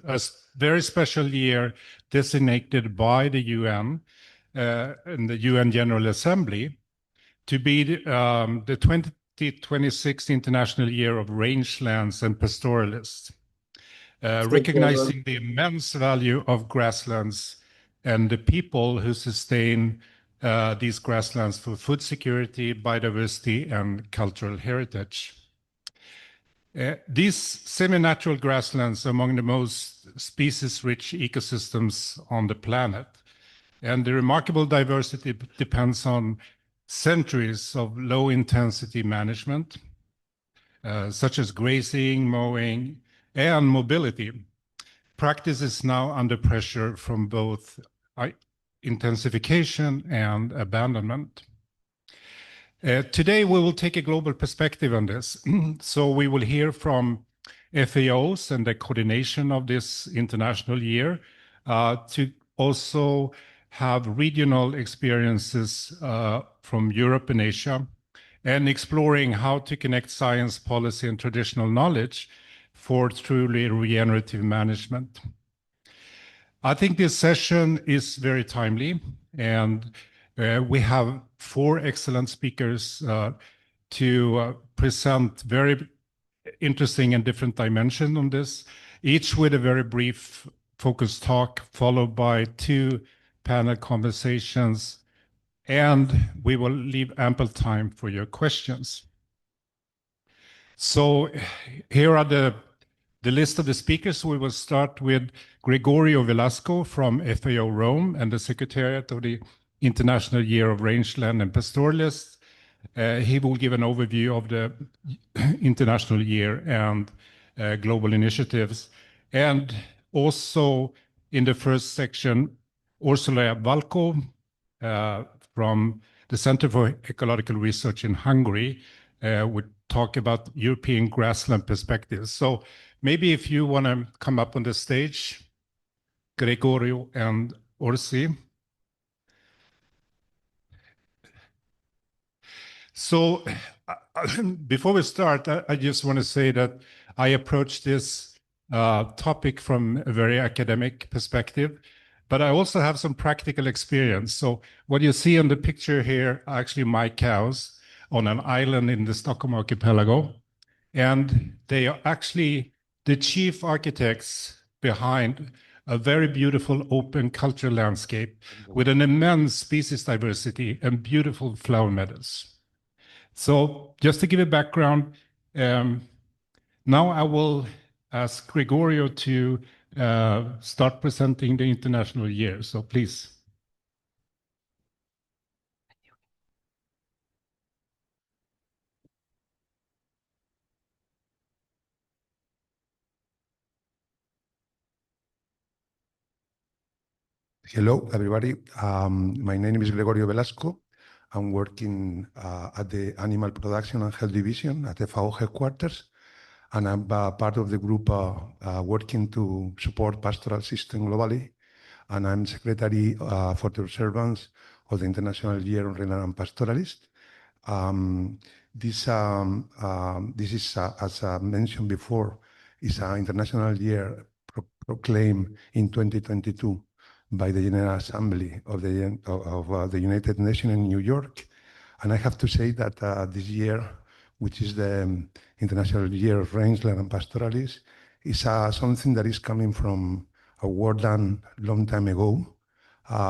a very special year designated by the UN and the UN General Assembly to be the 2026 International Year of Rangelands and Pastoralists, recognizing the immense value of grasslands and the people who sustain these grasslands for food security, biodiversity, and cultural heritage. These semi-natural grasslands are among the most species-rich ecosystems on the planet, and the remarkable diversity depends on centuries of low-intensity management, such as grazing, mowing, and mobility. Practice is now under pressure from both intensification and abandonment. Today, we will take a global perspective on this. So we will hear from FAOs and the coordination of this international year, to also have regional experiences from Europe and Asia, and exploring how to connect science, policy, and traditional knowledge for truly regenerative management. I think this session is very timely, and we have 4 excellent speakers to present very interesting and different dimensions on this, each with a very brief focused talk, followed by 2 panel conversations, and we will leave ample time for your questions. So here are the list of the speakers. We will start with Gregorio Velasco from FAO Rome and the Secretariat of the International Year of Rangeland and Pastoralists. He will give an overview of the International Year and global initiatives. And also in the first section, Ursula Valko from the Center for Ecological Research in Hungary would talk about European grassland perspectives. So maybe if you want to come up on the stage, Gregorio and Ursi. So before we start, I just want to say that I approach this topic from a very academic perspective, but I also have some practical experience. So what you see on the picture here are actually my cows on an island in the Stockholm archipelago. And they are actually the chief architects behind a very beautiful open cultural landscape with an immense species diversity and beautiful flower meadows. So just to give a background, now I will ask Gregorio to start presenting the International Year. So please. Hello, everybody. My name is Gregorio Velasco. I'm working at the Animal Production and Health Division at FAO headquarters, and I'm part of the group working to support pastoral system globally, and I'm secretary for the observance of the International Year of Rangeland and Pastoralists. This is, as mentioned before, is an international year proclaimed in 2022 by the General Assembly of the United Nations in New York. And I have to say that this year, which is the International Year of Rangeland and Pastoralists, is something that is coming from a work done a long time ago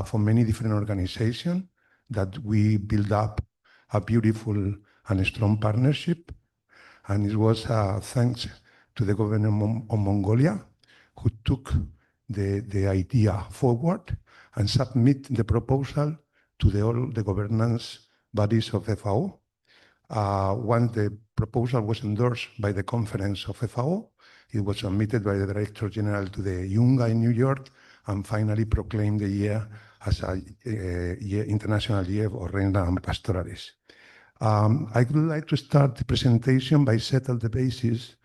for many different organizations, that we build up a beautiful and strong partnership. And it was thanks to the government of Mongolia, who took the idea forward and submit the proposal to all the governance bodies of FAO. Once the proposal was endorsed by the conference of FAO, it was submitted by the Director General to the UNGA in New York, and finally proclaimed the year as a International Year of Rangeland and Pastoralists. I would like to start the presentation by setting the basis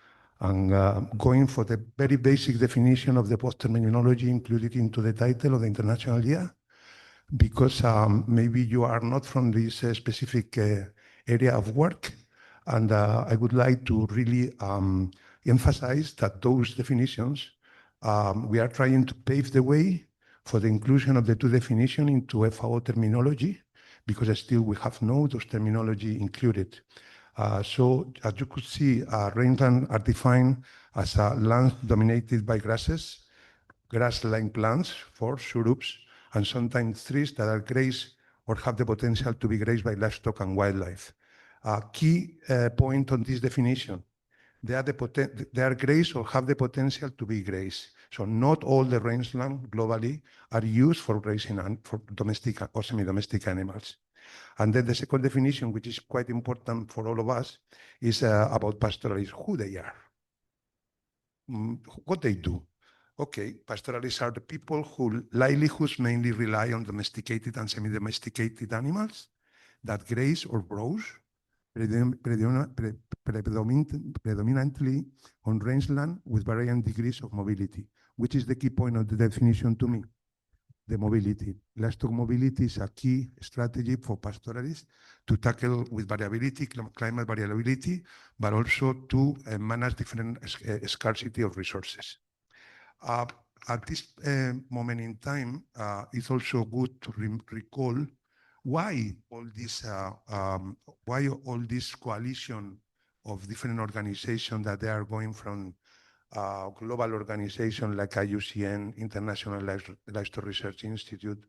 and going for the very basic definition of the post-terminology included into the title of the International Year, because maybe you are not from this specific area of work, and I would like to really emphasize that those definitions We are trying to pave the way for the inclusion of the two definitions into FAO terminology, because still we have no those terminology included. So as you could see, rangelands are defined as lands dominated by grasses, grassland plants, for shrubs, and sometimes trees that are grazed or have the potential to be grazed by livestock and wildlife. A key point on this definition: they are grazed or have the potential to be grazed. So not all the rangeland globally are used for grazing and for domestic or semi-domestic animals. And then the second definition, which is quite important for all of us, is about pastoralists, who they are, what they do. Okay, pastoralists are the people whose livelihoods mainly rely on domesticated and semi-domesticated animals that graze or browse, predominantly on rangeland with varying degrees of mobility, which is the key point of the definition to me, the mobility. Livestock mobility is a key strategy for pastoralists to tackle with variability, climate variability, but also to manage different scarcity of resources. At this moment in time, it's also good to recall why all this coalition of different organizations that they are going from global organizations like IUCN, International Livestock Research Institute,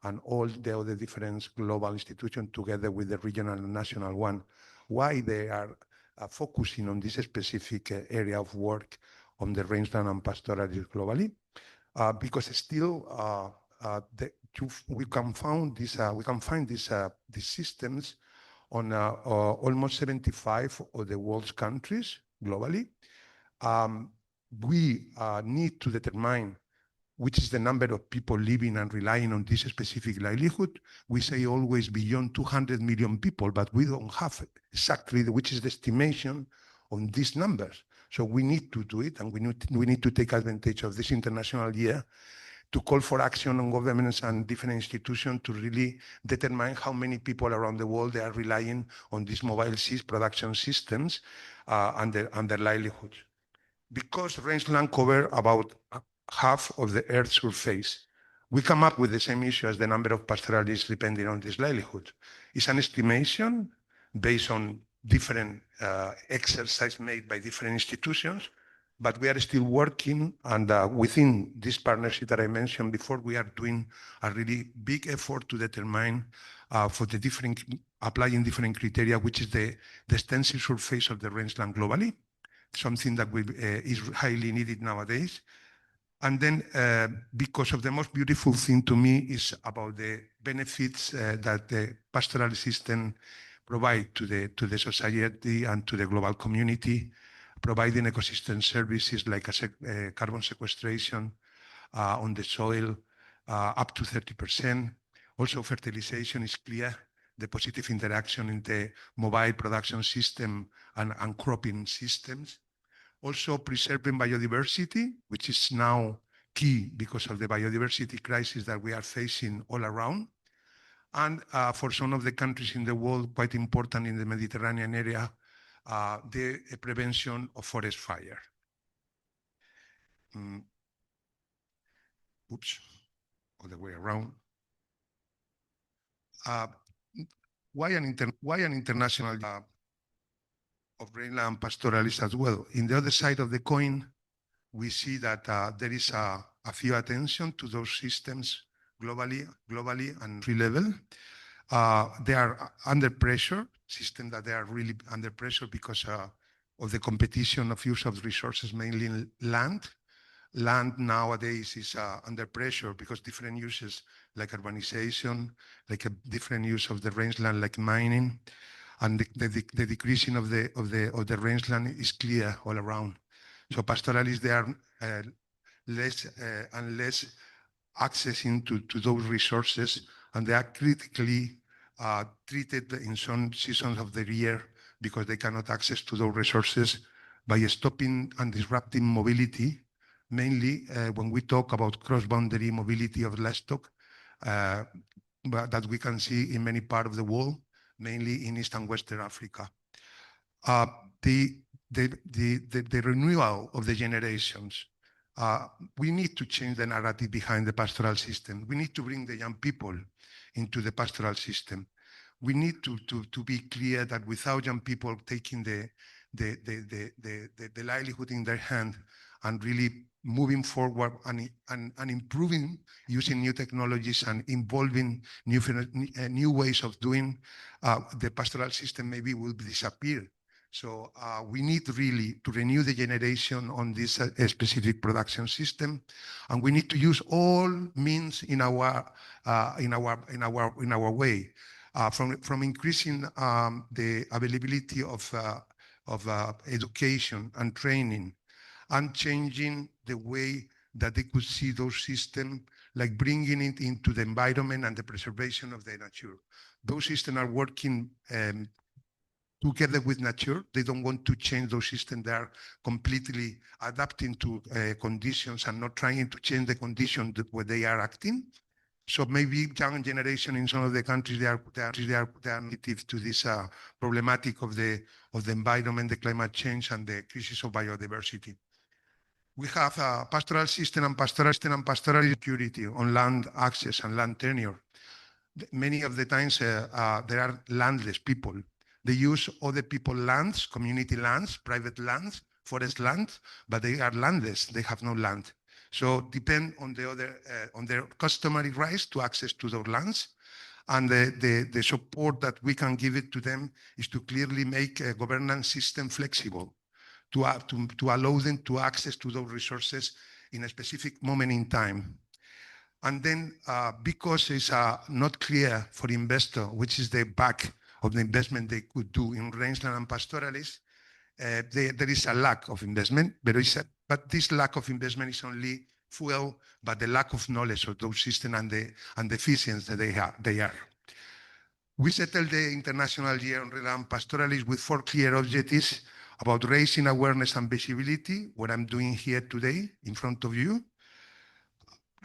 and all the other different global institutions together with the regional and national one, why they are focusing on this specific area of work on the rangeland and pastoralism globally, because still we can find these systems on almost 75 of the world's countries globally. We need to determine which is the number of people living and relying on this specific livelihood. We say always beyond 200 million people, but we don't have exactly which is the estimation on these numbers. So we need to do it, and we need to take advantage of this international year to call for action on governments and different institutions to really determine how many people around the world they are relying on these mobile production systems and their livelihoods. Because rangeland cover about half of the Earth's surface, we come up with the same issue as the number of pastoralists depending on this livelihood. It's an estimation based on different exercise made by different institutions, but we are still working, and within this partnership that I mentioned before, we are doing a really big effort to determine for the different, applying different criteria, which is the extensive surface of the rangeland globally, something that is highly needed nowadays. And then, because of the most beautiful thing to me is about the benefits that the pastoral system provide to the society and to the global community, providing ecosystem services like carbon sequestration on the soil up to 30%. Also, fertilization is clear, the positive interaction in the mobile production system and cropping systems. Also preserving biodiversity, which is now key because of the biodiversity crisis that we are facing all around. And for some of the countries in the world, quite important in the Mediterranean area, the prevention of forest fire. Oops, other way around. Why an international of rangeland pastoralists as well? In the other side of the coin, we see that there is a few attention to those systems globally and tree level. They are under pressure, systems that they are really under pressure because of the competition of use of resources, mainly in land. Land nowadays is under pressure because different uses like urbanization, like a different use of the rangeland, like mining, and the decreasing of the rangeland is clear all around. So pastoralists, they are less and less accessing to those resources, and they are critically treated in some seasons of the year because they cannot access to those resources by stopping and disrupting mobility, mainly when we talk about cross-boundary mobility of livestock that we can see in many parts of the world, mainly in East and Western Africa. The renewal of the generations we need to change the narrative behind the pastoral system. We need to bring the young people into the pastoral system. We need to be clear that without young people taking the livelihood in their hand and really moving forward and improving using new technologies and involving new ways of doing, the pastoral system maybe will disappear. So we need really to renew the generation on this specific production system, and we need to use all means in our way, from increasing the availability of education and training, and changing the way that they could see those systems, like bringing it into the environment and the preservation of the nature. Those systems are working together with nature. They don't want to change those systems. They are completely adapting to conditions and not trying to change the conditions where they are acting. So maybe young generation in some of the countries, they are native to this problematic of the environment, the climate change, and the crisis of biodiversity. We have a pastoral system and pastoral security on land access and land tenure. Many of the times there are landless people. They use other people's lands, community lands, private lands, forest lands, but they are landless. They have no land. So depend on on their customary rights to access to those lands. And the support that we can give it to them is to clearly make a governance system flexible, to allow them to access to those resources in a specific moment in time. And then because it's not clear for the investor, which is the back of the investment they could do in rangeland and pastoralists, there is a lack of investment, but this lack of investment is only fueled by the lack of knowledge of those systems and the efficiency that they are. We settled the International Year on Rangeland Pastoralists with 4 clear objectives about raising awareness and visibility, what I'm doing here today in front of you,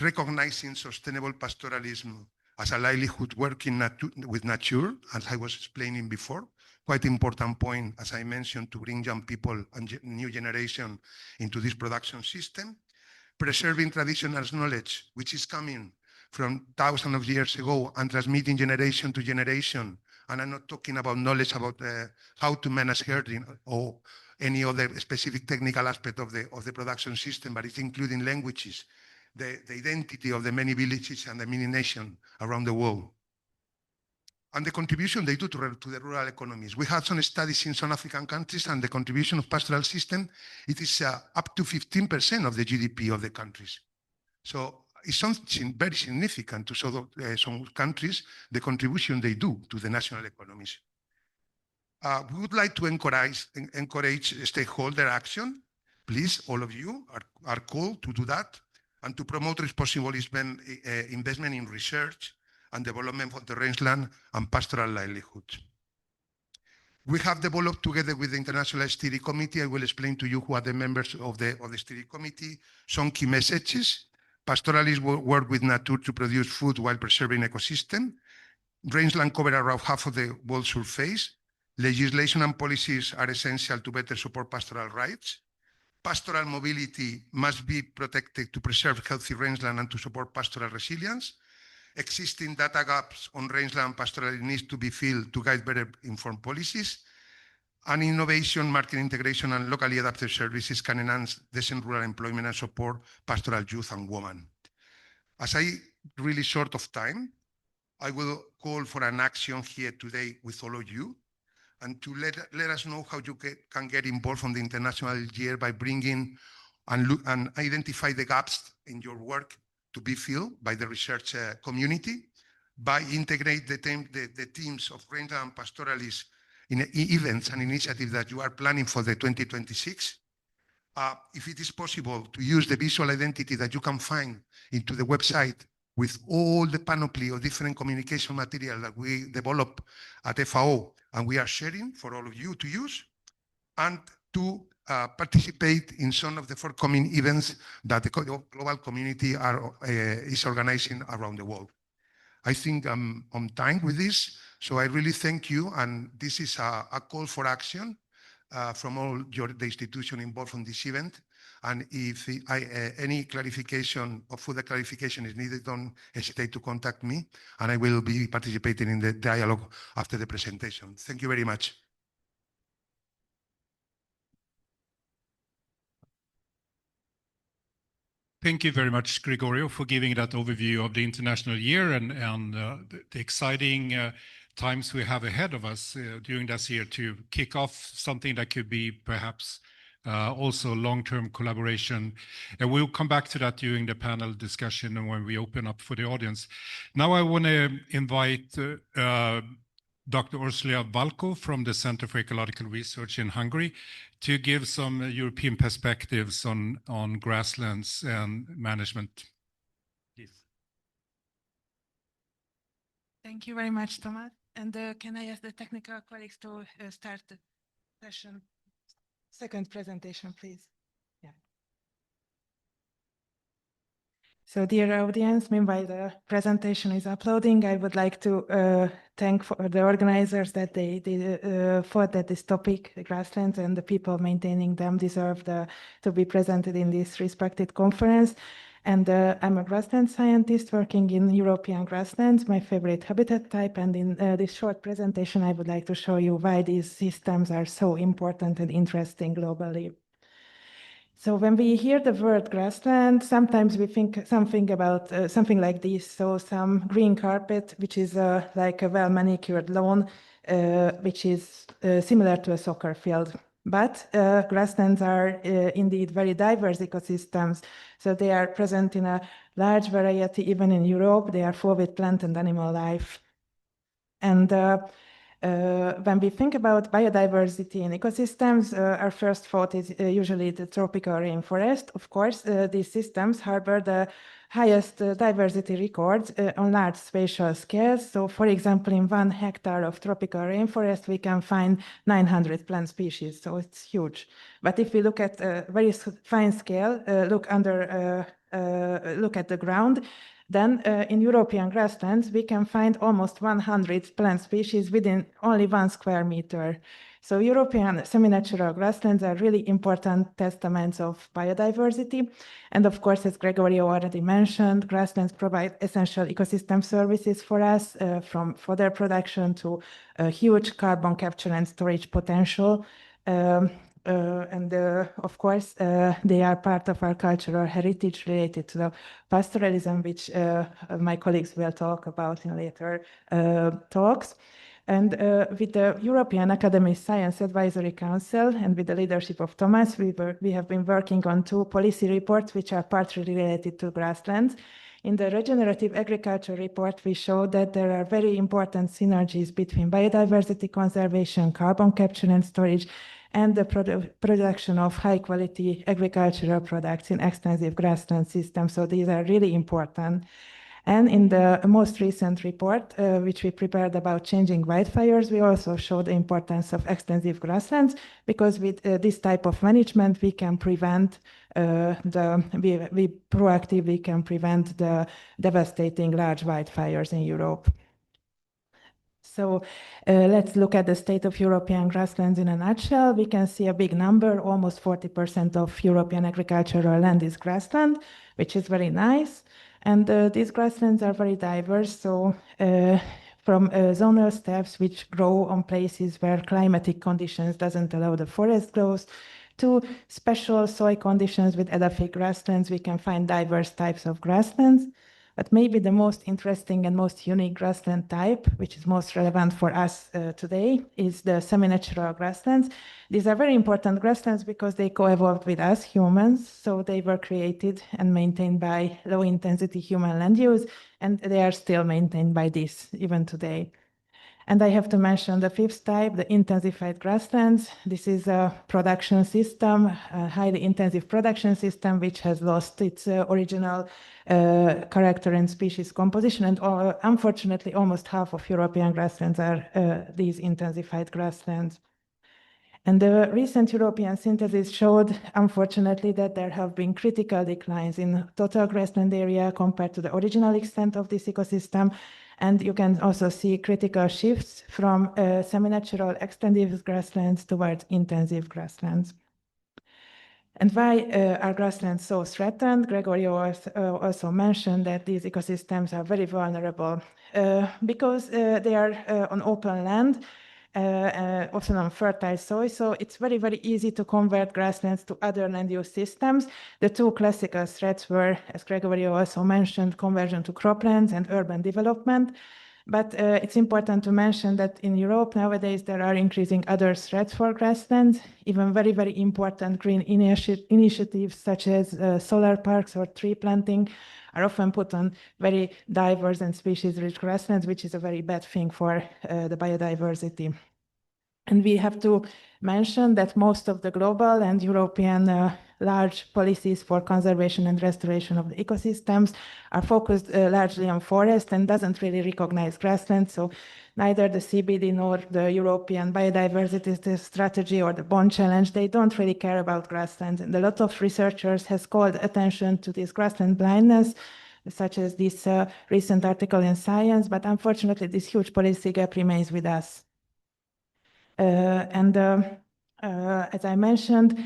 recognizing sustainable pastoralism as a livelihood working with nature, as I was explaining before, quite important point, as I mentioned, to bring young people and new generation into this production system, preserving traditional knowledge, which is coming from thousands of years ago and transmitting generation to generation. And I'm not talking about knowledge about how to manage herding or any other specific technical aspect of the production system, but it's including languages, the identity of the many villages and the many nations around the world, and the contribution they do to the rural economies. We have some studies in some African countries, and the contribution of pastoral system, it is up to 15% of the GDP of the countries. So it's something very significant to some countries, the contribution they do to the national economies. We would like to encourage stakeholder action. Please, all of you are called to do that, and to promote responsible investment in research and development of the rangeland and pastoral livelihoods. We have developed, together with the International Steering Committee, I will explain to you who are the members of the Steering Committee, some key messages. Pastoralists work with nature to produce food while preserving ecosystem. Rangeland cover around half of the world's surface. Legislation and policies are essential to better support pastoral rights. Pastoral mobility must be protected to preserve healthy rangeland and to support pastoral resilience. Existing data gaps on rangeland and pastoral needs to be filled to guide better informed policies. And innovation, market integration, and locally adapted services can enhance decent rural employment and support pastoral youth and women. As I really short of time, I will call for an action here today with all of you, and to let us know how you can get involved on the International Year by bringing and identify the gaps in your work to be filled by the research community, by integrate the teams of rangeland and pastoralists in events and initiatives that you are planning for the 2026. If it is possible, to use the visual identity that you can find into the website with all the panoply of different communication material that we develop at FAO and we are sharing for all of you to use, and to participate in some of the forthcoming events that the global community is organizing around the world. I think I'm on time with this, so I really thank you, and this is a call for action from all the institutions involved in this event. And if any clarification or further clarification is needed, don't hesitate to contact me, and I will be participating in the dialogue after the presentation. Thank you very much. Thank you very much, Gregorio, for giving that overview of the International Year and the exciting times we have ahead of us during this year to kick off something that could be perhaps also long-term collaboration. And we'll come back to that during the panel discussion and when we open up for the audience. Now I want to invite Dr. Ursula Valko from the Center for Ecological Research in Hungary to give some European perspectives on grasslands and management. Please. Thank you very much, Thomas. And can I ask the technical colleagues to start the session? Second presentation, please. Yeah. So, dear audience, meanwhile the presentation is uploading, I would like to thank for the organizers that they thought that this topic, the grasslands and the people maintaining them, deserve to be presented in this respected conference. And I'm a grassland scientist working in European grasslands, my favorite habitat type. And in this short presentation, I would like to show you why these systems are so important and interesting globally. So when we hear the word grassland, sometimes we think something about something like this. So some green carpet, which is like a well-manicured lawn, which is similar to a soccer field. But grasslands are indeed very diverse ecosystems. So they are present in a large variety, even in Europe. They are full with plant and animal life. And when we think about biodiversity in ecosystems, our first thought is usually the tropical rainforest. Of course, these systems harbor the highest diversity records on large spatial scales. So, for example, in 1 hectare of tropical rainforest, we can find 900 plant species. So it's huge. But if we look at a very fine scale, look at the ground, then in European grasslands, we can find almost 100 plant species within only 1 square meter. So European semi-natural grasslands are really important testaments of biodiversity. And of course, as Gregorio already mentioned, grasslands provide essential ecosystem services for us, from fodder production to a huge carbon capture and storage potential. Of course, they are part of our cultural heritage related to the pastoralism, which my colleagues will talk about in later talks. And with the European Academy Science Advisory Council and with the leadership of Thomas, we have been working on 2 policy reports which are partly related to grasslands. In the Regenerative Agriculture report, we show that there are very important synergies between biodiversity conservation, carbon capture and storage, and the production of high-quality agricultural products in extensive grassland systems. So these are really important. And in the most recent report, which we prepared about changing wildfires, we also show the importance of extensive grasslands, because with this type of management, we can prevent we proactively can prevent the devastating large wildfires in Europe. So let's look at the state of European grasslands in a nutshell. We can see a big number, almost 40% of European agricultural land is grassland, which is very nice. And these grasslands are very diverse. So from zonal steppes, which grow on places where climatic conditions doesn't allow the forest growth, to special soil conditions with edaphic grasslands, we can find diverse types of grasslands. But maybe the most interesting and most unique grassland type, which is most relevant for us today, is the semi-natural grasslands. These are very important grasslands because they co-evolved with us, humans. So they were created and maintained by low-intensity human land use, and they are still maintained by this even today. And I have to mention the 5th type, the intensified grasslands. This is a production system, a highly intensive production system, which has lost its original character and species composition. And unfortunately, almost half of European grasslands are these intensified grasslands. And the recent European synthesis showed, unfortunately, that there have been critical declines in total grassland area compared to the original extent of this ecosystem. And you can also see critical shifts from semi-natural extensive grasslands towards intensive grasslands. And why are grasslands so threatened? Gregorio also mentioned that these ecosystems are very vulnerable because they are on open land, often on fertile soil. So it's very, very easy to convert grasslands to other land use systems. The two classical threats were, as Gregorio also mentioned, conversion to croplands and urban development. But it's important to mention that in Europe nowadays there are increasing other threats for grasslands, even very, very important green initiatives such as solar parks or tree planting are often put on very diverse and species-rich grasslands, which is a very bad thing for the biodiversity. And we have to mention that most of the global and European large policies for conservation and restoration of the ecosystems are focused largely on forest and doesn't really recognize grasslands. So neither the CBD nor the European biodiversity strategy or the Bonn challenge, they don't really care about grasslands. And a lot of researchers has called attention to this grassland blindness, such as this recent article in Science, but unfortunately this huge policy gap remains with us. As I mentioned,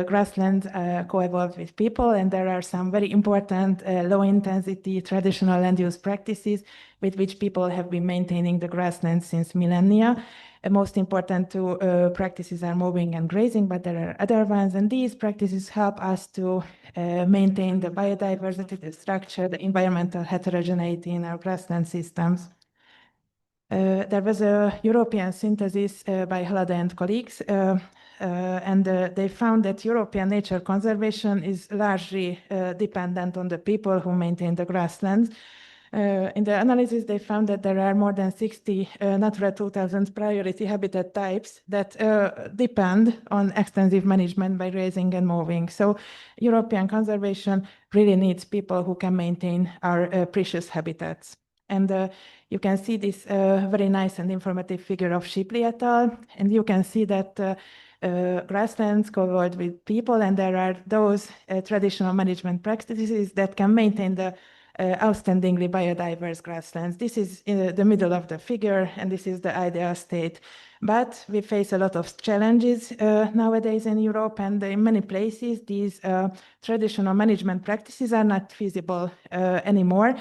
grasslands co-evolve with people, and there are some very important low-intensity traditional land use practices with which people have been maintaining the grasslands since millennia. Most important two practices are mowing and grazing, but there are other ones, and these practices help us to maintain the biodiversity, the structure, the environmental heterogeneity in our grassland systems. There was a European synthesis by Halliday and colleagues, and they found that European nature conservation is largely dependent on the people who maintain the grasslands. In the analysis, they found that there are more than 60 Natura 2000 priority habitat types that depend on extensive management by grazing and mowing. So European conservation really needs people who can maintain our precious habitats. And you can see this very nice and informative figure of Shipley et al. And you can see that grasslands covered with people, and there are those traditional management practices that can maintain the outstandingly biodiverse grasslands. This is in the middle of the figure, and this is the ideal state. But we face a lot of challenges nowadays in Europe, and in many places, these traditional management practices are not feasible anymore.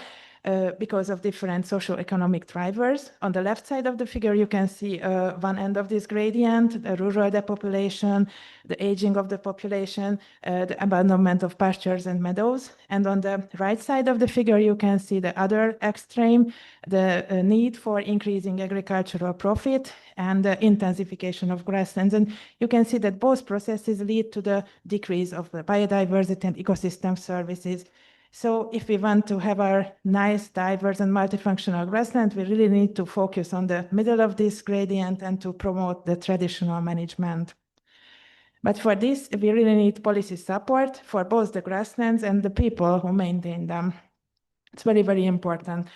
Because of different socio-economic drivers. On the left side of the figure, you can see one end of this gradient, the rural depopulation, the aging of the population, the abandonment of pastures and meadows. And on the right side of the figure, you can see the other extreme, the need for increasing agricultural profit and the intensification of grasslands. And you can see that both processes lead to the decrease of the biodiversity and ecosystem services. So if we want to have our nice, diverse, and multifunctional grassland, we really need to focus on the middle of this gradient and to promote the traditional management. But for this, we really need policy support for both the grasslands and the people who maintain them. It's very, very important.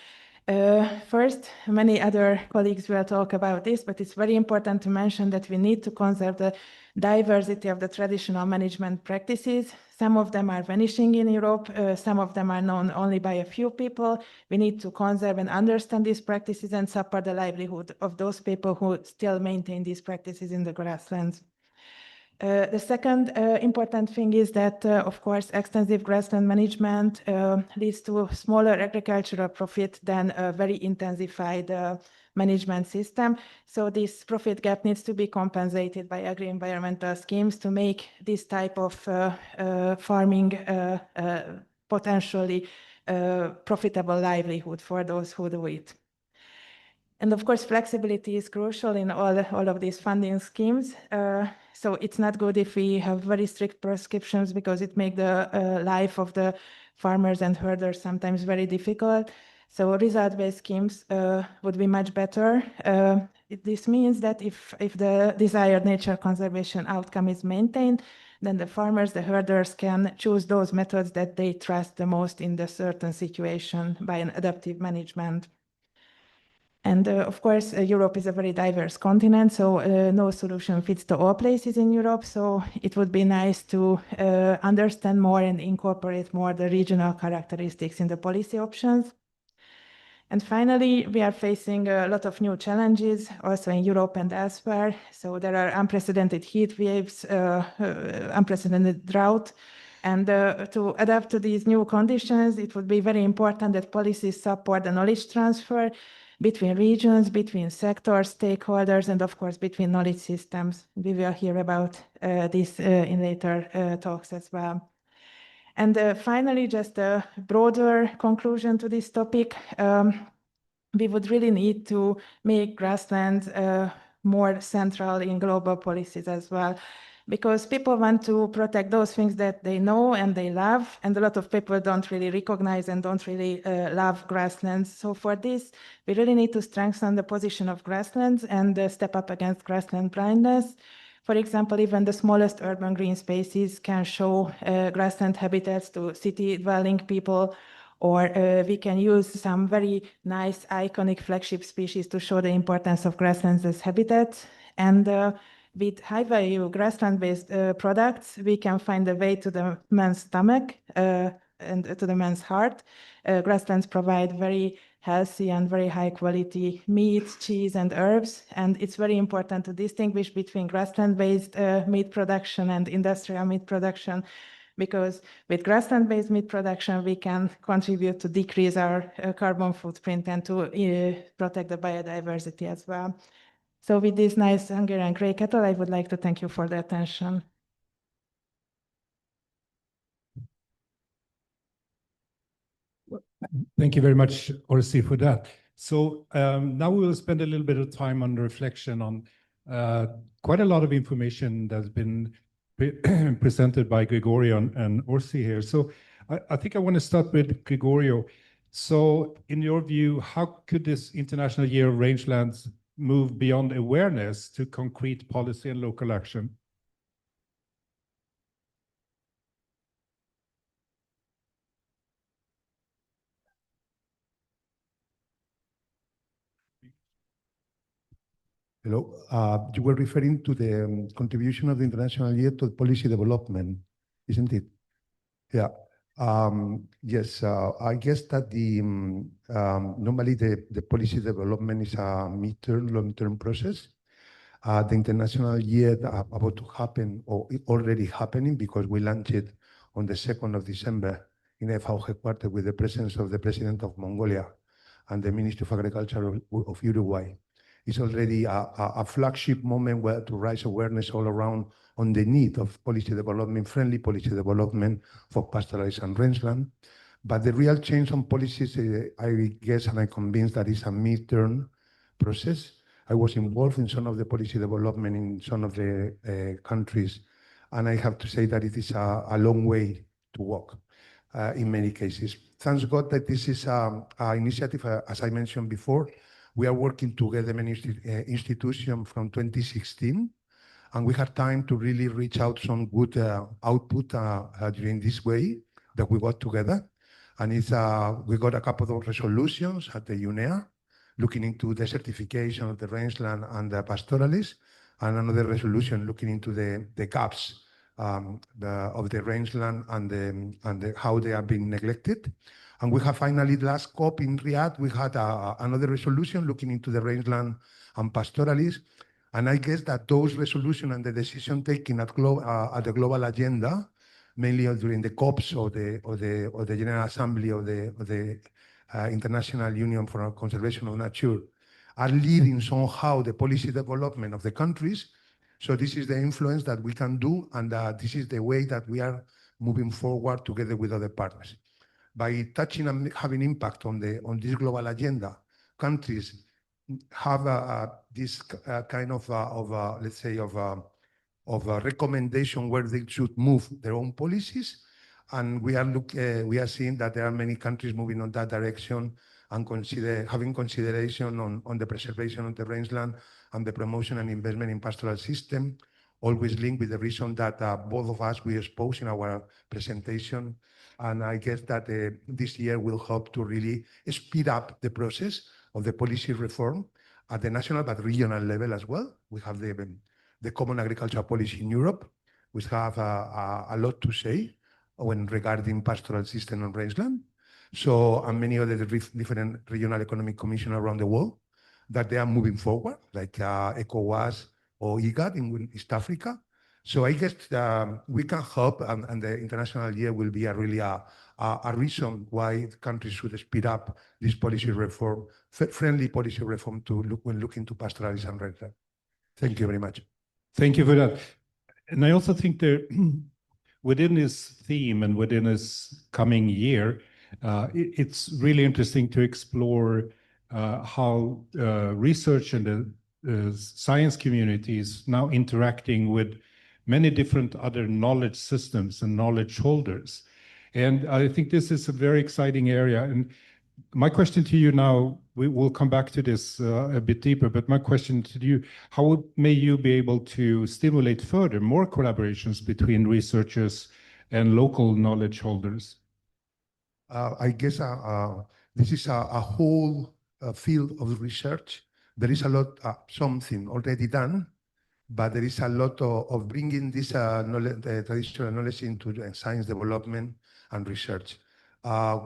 First, many other colleagues will talk about this, but it's very important to mention that we need to conserve the diversity of the traditional management practices. Some of them are vanishing in Europe. Some of them are known only by a few people. We need to conserve and understand these practices and support the livelihood of those people who still maintain these practices in the grasslands. The second important thing is that, of course, extensive grassland management leads to smaller agricultural profit than a very intensified management system. So this profit gap needs to be compensated by agri-environmental schemes to make this type of farming potentially profitable livelihood for those who do it. And of course, flexibility is crucial in all of these funding schemes. So it's not good if we have very strict prescriptions because it makes the life of the farmers and herders sometimes very difficult. So result-based schemes would be much better. This means that if the desired nature conservation outcome is maintained, then the farmers, the herders can choose those methods that they trust the most in the certain situation by an adaptive management. And of course, Europe is a very diverse continent, so no solution fits to all places in Europe. So it would be nice to understand more and incorporate more the regional characteristics in the policy options. And finally, we are facing a lot of new challenges also in Europe and elsewhere. So there are unprecedented heat waves, unprecedented drought. And to adapt to these new conditions, it would be very important that policies support the knowledge transfer between regions, between sectors, stakeholders, and of course, between knowledge systems. We will hear about this in later talks as well. And finally, just a broader conclusion to this topic. We would really need to make grasslands more central in global policies as well, because people want to protect those things that they know and they love, and a lot of people don't really recognize and don't really love grasslands. So for this, we really need to strengthen the position of grasslands and step up against grassland blindness. For example, even the smallest urban green spaces can show grassland habitats to city-dwelling people, or we can use some very nice iconic flagship species to show the importance of grasslands as habitats. And with high-value grassland-based products, we can find a way to the man's stomach and to the man's heart. Grasslands provide very healthy and very high-quality meat, cheese, and herbs. And it's very important to distinguish between grassland-based meat production and industrial meat production, because with grassland-based meat production, we can contribute to decrease our carbon footprint and to protect the biodiversity as well. So with this nice Hungarian grey cattle, I would like to thank you for the attention. Thank you very much, Orsi, for that. So now we will spend a little bit of time on reflection on quite a lot of information that's been presented by Gregorio and Orsi here. So I think I want to start with Gregorio. So in your view, how could this International Year of Rangelands move beyond awareness to concrete policy and local action? Hello. You were referring to the contribution of the International Year to policy development, isn't it? Yeah. Yes. I guess that normally the policy development is a mid-term, long-term process. The International Year about to happen, or already happening, because we launched it on the 2nd of December in FAO headquarters with the presence of the President of Mongolia and the Minister of Agriculture of Uruguay. It's already a flagship moment where to raise awareness all around on the need of policy development, friendly policy development for pastoralists and rangeland. But the real change on policies, I guess, and I'm convinced that it's a mid-term process. I was involved in some of the policy development in some of the countries, and I have to say that it is a long way to walk in many cases. Thanks God that this is an initiative, as I mentioned before. We are working together, many institutions from 2016, and we had time to really reach out some good output during this way that we got together. And we got a couple of resolutions at the UNEA, looking into the certification of the rangeland and the pastoralists, and another resolution looking into the gaps of the rangeland and how they are being neglected. And we have finally, last COP in Riyadh, we had another resolution looking into the rangeland and pastoralists. And I guess that those resolutions and the decision taken at the global agenda, mainly during the COPs or the General Assembly of the International Union for Conservation of Nature, are leading somehow the policy development of the countries. So this is the influence that we can do, and this is the way that we are moving forward together with other partners. By touching and having impact on this global agenda, countries have this kind of let's say of a recommendation where they should move their own policies, and we are seeing that there are many countries moving on that direction and having consideration on the preservation of the rangeland and the promotion and investment in pastoral system, always linked with the reason that both of us we exposed in our presentation. And I guess that this year will help to really speed up the process of the policy reform at the national but regional level as well. We have the common agricultural policy in Europe, which have a lot to say when regarding pastoral system and rangeland. So, and many other different regional economic commission around the world that they are moving forward, like ECOWAS or IGAD in East Africa. So I guess we can help, and the international year will be really a reason why countries should speed up this policy reform, friendly policy reform when looking to pastoralism and rangeland. Thank you very much. Thank you for that. And I also think that within this theme and within this coming year, it's really interesting to explore how research and the science community is now interacting with many different other knowledge systems and knowledge holders. And I think this is a very exciting area. And my question to you now, we will come back to this a bit deeper, but my question to you, how may you be able to stimulate further more collaborations between researchers and local knowledge holders? I guess this is a whole field of research. There is a lot, something already done, but there is a lot of bringing this knowledge, traditional knowledge into science development and research.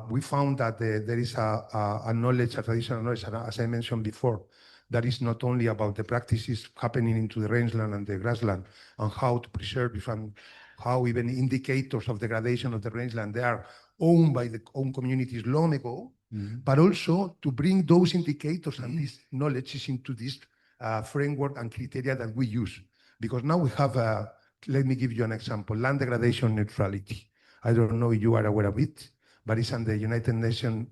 We found that there is a knowledge, a traditional knowledge, as I mentioned before, that is not only about the practices happening into the rangeland and the grassland and how to preserve it, and how even indicators of degradation of the rangeland, they are owned by the own communities long ago, but also to bring those indicators and this knowledge into this framework and criteria that we use. Because now we have, let me give you an example, land degradation neutrality. I don't know if you are aware of it, but it's on the United Nations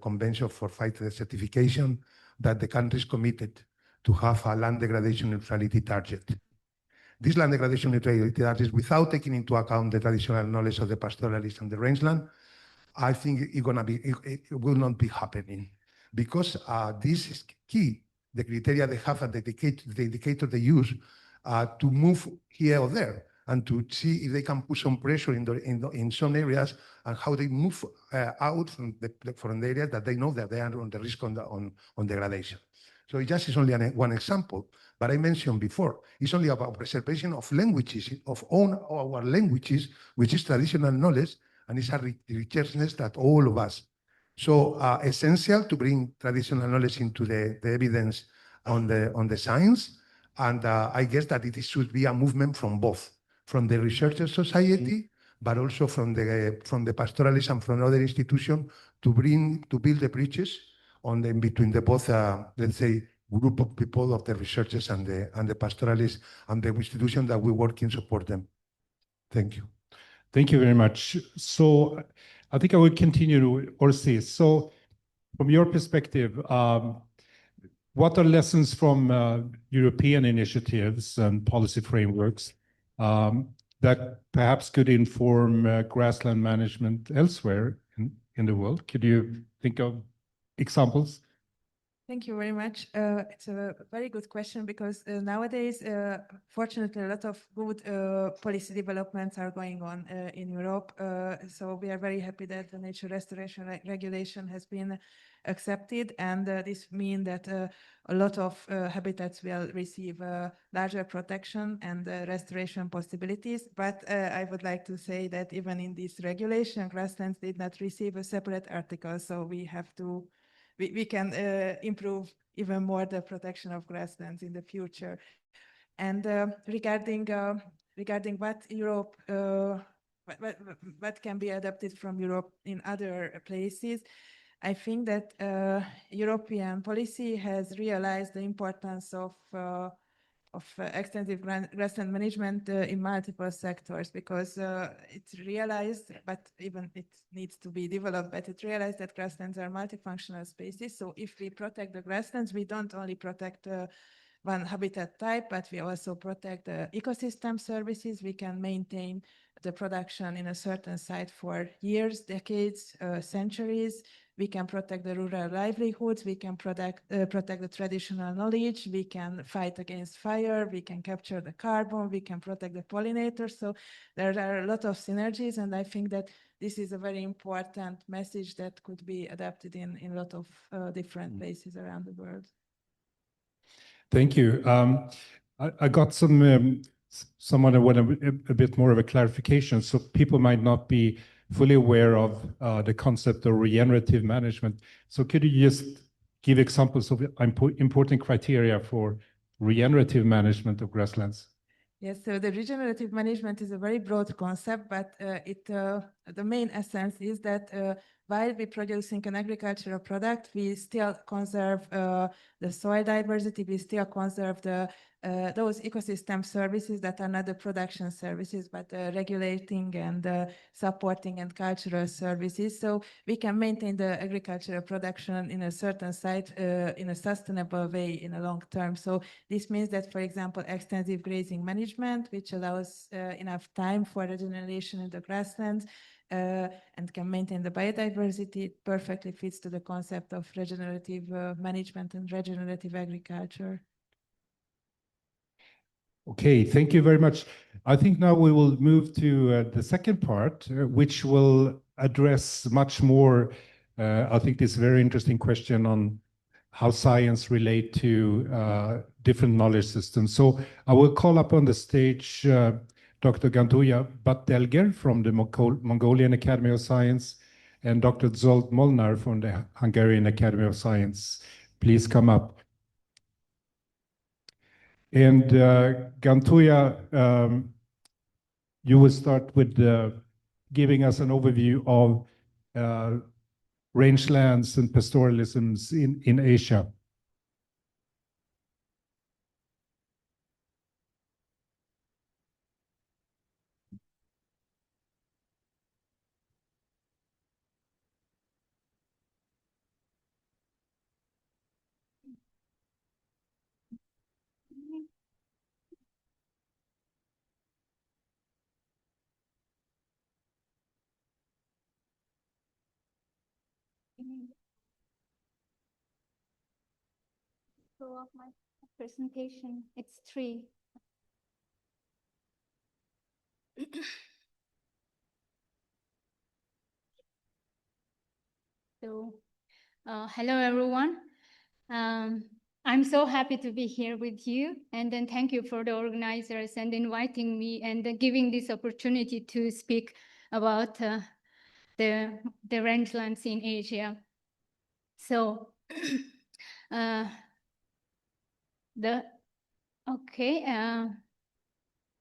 Convention for Fight Desertification that the countries committed to have a land degradation neutrality target. This land degradation neutrality target, without taking into account the traditional knowledge of the pastoralists and the rangeland, I think it will not be happening, because this is key. The criteria they have and the indicator they use to move here or there, and to see if they can put some pressure in some areas, and how they move out from the area that they know that they are on the risk on degradation. So it just is only one example, but I mentioned before, it's only about preservation of languages, of our languages, which is traditional knowledge, and it's a richness that all of us. So essential to bring traditional knowledge into the evidence on the science, and I guess that it should be a movement from both, from the researcher society, but also from the pastoralists and from other institutions to build the bridges between the both, let's say, group of people, of the researchers and the pastoralists and the institution that we work in support them. Thank you. Thank you very much. So I think I will continue, Orsi. So from your perspective, what are lessons from European initiatives and policy frameworks that perhaps could inform grassland management elsewhere in the world? Could you think of examples? Thank you very much. It's a very good question, because nowadays, fortunately, a lot of good policy developments are going on in Europe. So we are very happy that the nature restoration regulation has been accepted, and this means that a lot of habitats will receive larger protection and restoration possibilities. But I would like to say that even in this regulation, grasslands did not receive a separate article, so we have to we can improve even more the protection of grasslands in the future. And regarding what Europe, what can be adapted from Europe in other places, I think that European policy has realized the importance of extensive grassland management in multiple sectors, because it's realized, but even it needs to be developed, but it realized that grasslands are multifunctional spaces. So if we protect the grasslands, we don't only protect one habitat type, but we also protect the ecosystem services. We can maintain the production in a certain site for years, decades, centuries. We can protect the rural livelihoods, we can protect the traditional knowledge, we can fight against fire, we can capture the carbon, we can protect the pollinators. So there are a lot of synergies, and I think that this is a very important message that could be adapted in a lot of different places around the world. Thank you. I got someone who wanted a bit more of a clarification, so people might not be fully aware of the concept of regenerative management. So could you just give examples of important criteria for regenerative management of grasslands? Yes, so the regenerative management is a very broad concept, but the main essence is that while we're producing an agricultural product, we still conserve the soil diversity, we still conserve those ecosystem services that are not the production services, but regulating and supporting and cultural services. So we can maintain the agricultural production in a certain site in a sustainable way in a long term. So this means that, for example, extensive grazing management, which allows enough time for regeneration in the grasslands and can maintain the biodiversity, perfectly fits to the concept of regenerative management and regenerative agriculture. Okay, thank you very much. I think now we will move to the second part, which will address much more, I think, this very interesting question on how science relate to different knowledge systems. So I will call up on the stage Dr. Gantuja Batdelger from the Mongolian Academy of Science and Dr. Zsolt Molnar from the Hungarian Academy of Science. Please come up. And Gantuja, you will start with giving us an overview of rangelands and pastoralisms in Asia. Of my presentation, it's 3. So, hello everyone. I'm so happy to be here with you, and then thank you for the organizers and inviting me and giving this opportunity to speak about the rangelands in Asia. So,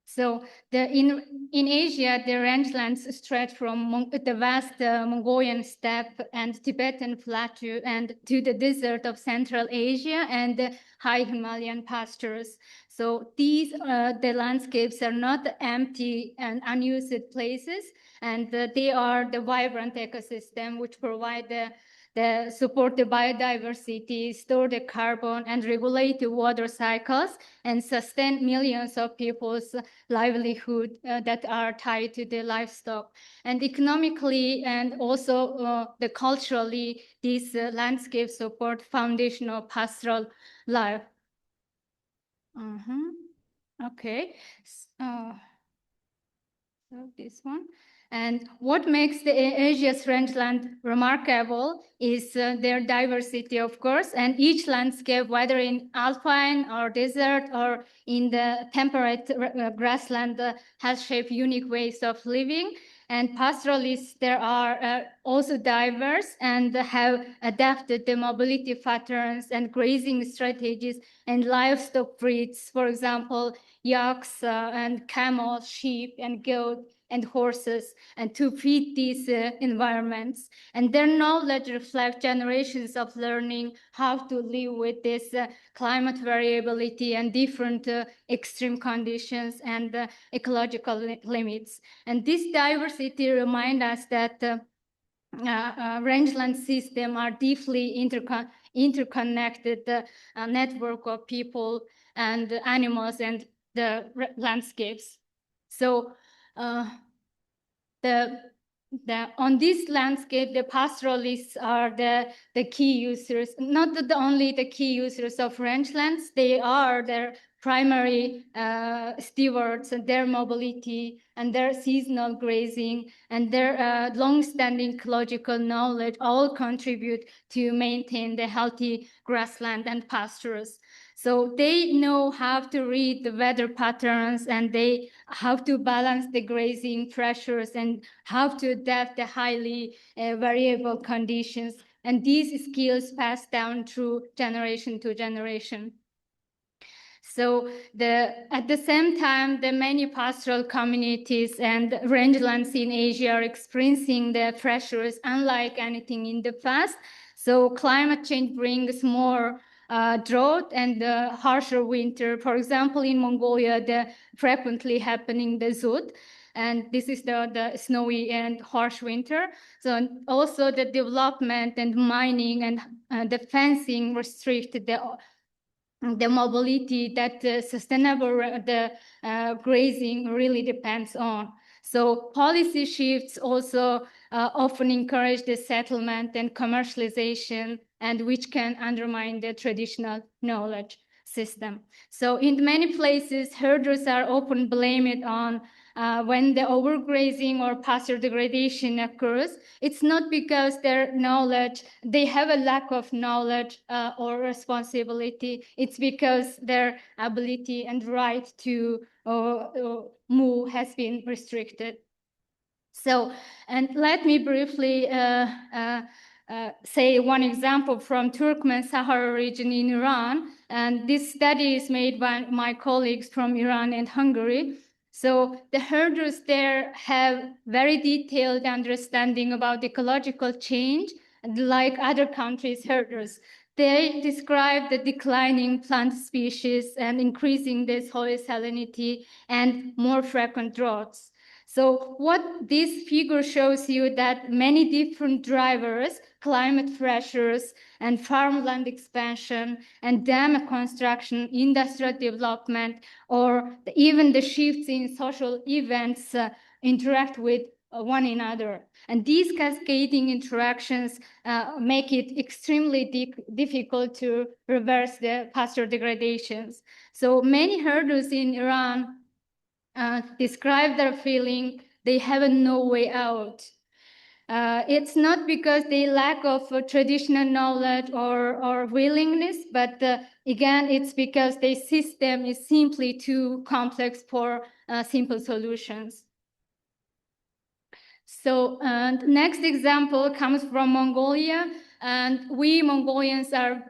so in Asia, the rangelands stretch from the vast Mongolian steppe and Tibetan plateau and to the desert of Central Asia and the high Himalayan pastures. So these the landscapes are not empty and unused places, and they are the vibrant ecosystem which provide support the biodiversity, store the carbon, and regulate the water cycles, and sustain millions of people's livelihood that are tied to the livestock. And economically and also the culturally, these landscapes support foundational pastoral life. Okay. So this one. And what makes the Asia's rangeland remarkable is their diversity, of course, and each landscape, whether in alpine or desert or in the temperate grassland, has shaped unique ways of living. And pastoralists there are also diverse and have adapted the mobility patterns and grazing strategies and livestock breeds, for example, yaks and camels, sheep and goat and horses, and to feed these environments. And their knowledge reflects generations of learning how to live with this climate variability and different extreme conditions and ecological limits. And this diversity reminds us that rangeland systems are deeply interconnected network of people and animals and the landscapes. So on this landscape, the pastoralists are the key users, not only the key users of rangelands, they are their primary stewards, and their mobility and their seasonal grazing and their long-standing ecological knowledge all contribute to maintain the healthy grassland and pastures. So they know how to read the weather patterns, and they how to balance the grazing pressures and how to adapt the highly variable conditions. And these skills pass down through generation to generation. So at the same time, the many pastoral communities and rangelands in Asia are experiencing the pressures unlike anything in the past. So climate change brings more drought and harsher winter. For example, in Mongolia, the frequently happening the zud, and this is the snowy and harsh winter. So also the development and mining and the fencing restrict the mobility that sustainable grazing really depends on. So policy shifts also often encourage the settlement and commercialization, and which can undermine the traditional knowledge system. So in many places, herders are often blamed on when the overgrazing or pasture degradation occurs. It's not because their knowledge, they have a lack of knowledge or responsibility. It's because their ability and right to move has been restricted. So, and let me briefly say one example from Turkmen Sahara region in Iran. And this study is made by my colleagues from Iran and Hungary. So the herders there have very detailed understanding about ecological change, like other countries' herders. They describe the declining plant species and increasing the soil salinity and more frequent droughts. So what this figure shows you that many different drivers, climate pressures and farmland expansion and dam construction, industrial development, or even the shifts in social events interact with one another. And these cascading interactions make it extremely difficult to reverse the pasture degradations. So many herders in Iran describe their feeling they have no way out. It's not because they lack of traditional knowledge or willingness, but again, it's because the system is simply too complex for simple solutions. So the next example comes from Mongolia. And we Mongolians are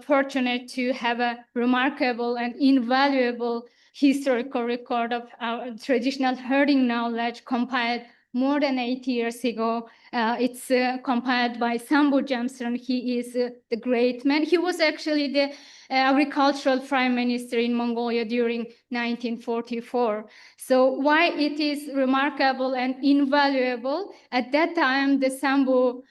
fortunate to have a remarkable and invaluable historical record of our traditional herding knowledge compiled more than 80 years ago. It's compiled by Sambu Jamsran. He is the great man. He was actually the agricultural prime minister in Mongolia during 1944. So why it is remarkable and invaluable? At that time, the Sambu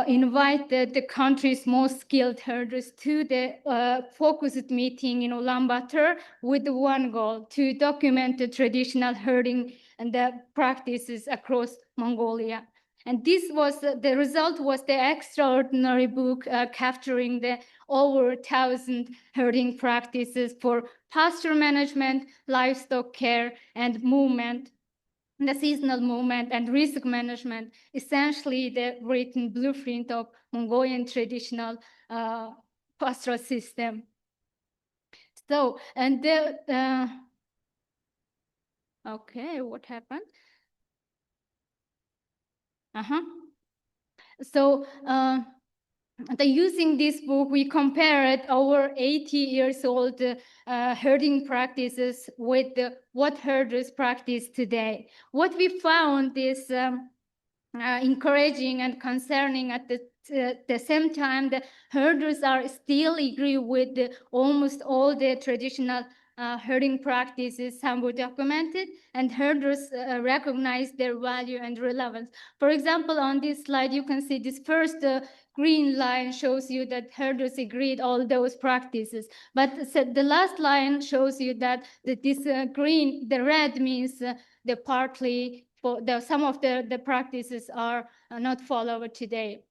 invited the country's most skilled herders to the focused meeting in Ulaanbaatar with one goal: to document the traditional herding and the practices across Mongolia. And this was the result was the extraordinary book capturing the over 1,000 herding practices for pasture management, livestock care, and movement, the seasonal movement and risk management, essentially the written blueprint of Mongolian traditional pastoral system. So, and the, okay, what happened? So, using this book, we compared our 80 years old herding practices with what herders practice today. What we found is encouraging and concerning at the same time. The herders are still agree with almost all the traditional herding practices Sambu documented, and herders recognize their value and relevance. For example, on this slide, you can see this first green line shows you that herders agreed all those practices. But the last line shows you that this green, the red means the partly, for some of the practices are not followed today.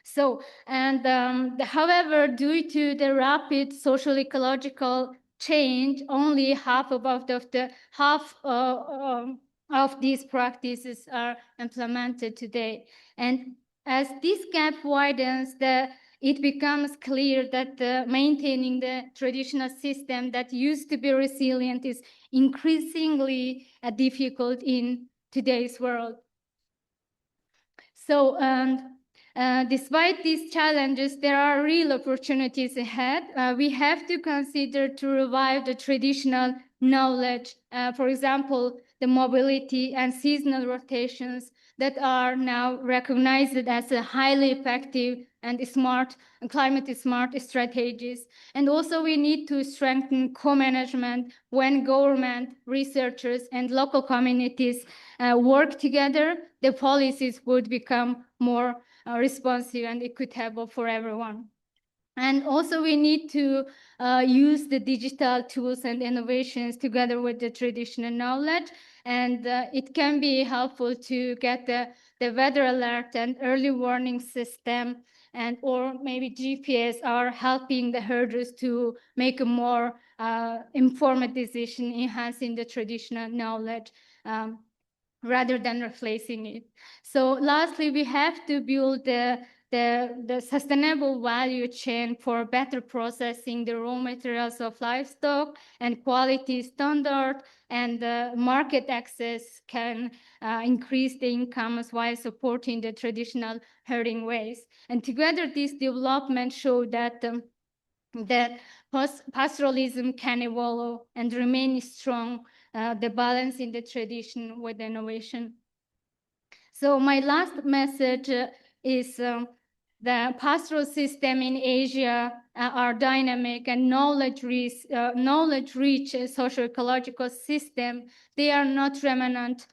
So, and however, due to the rapid social ecological change, only half of these practices are implemented today. And as this gap widens, the it becomes clear that maintaining the traditional system that used to be resilient is increasingly difficult in today's world. So, despite these challenges, there are real opportunities ahead. We have to consider to revive the traditional knowledge, for example, the mobility and seasonal rotations that are now recognized as a highly effective and smart, climate smart strategies. And also we need to strengthen co-management when government, researchers, and local communities work together. The policies would become more responsive and equitable for everyone. And also we need to use the digital tools and innovations together with the traditional knowledge. And it can be helpful to get the weather alert and early warning system, and or maybe GPS are helping the herders to make a more informed decision, enhancing the traditional knowledge rather than replacing it. So lastly, we have to build the sustainable value chain for better processing the raw materials of livestock and quality standard, and market access can increase the incomes while supporting the traditional herding ways. And together, these developments show that that pastoralism can evolve and remain strong, the balance in the tradition with innovation. So my last message is the pastoral system in Asia are dynamic and knowledge-rich socio-ecological system. They are not remnant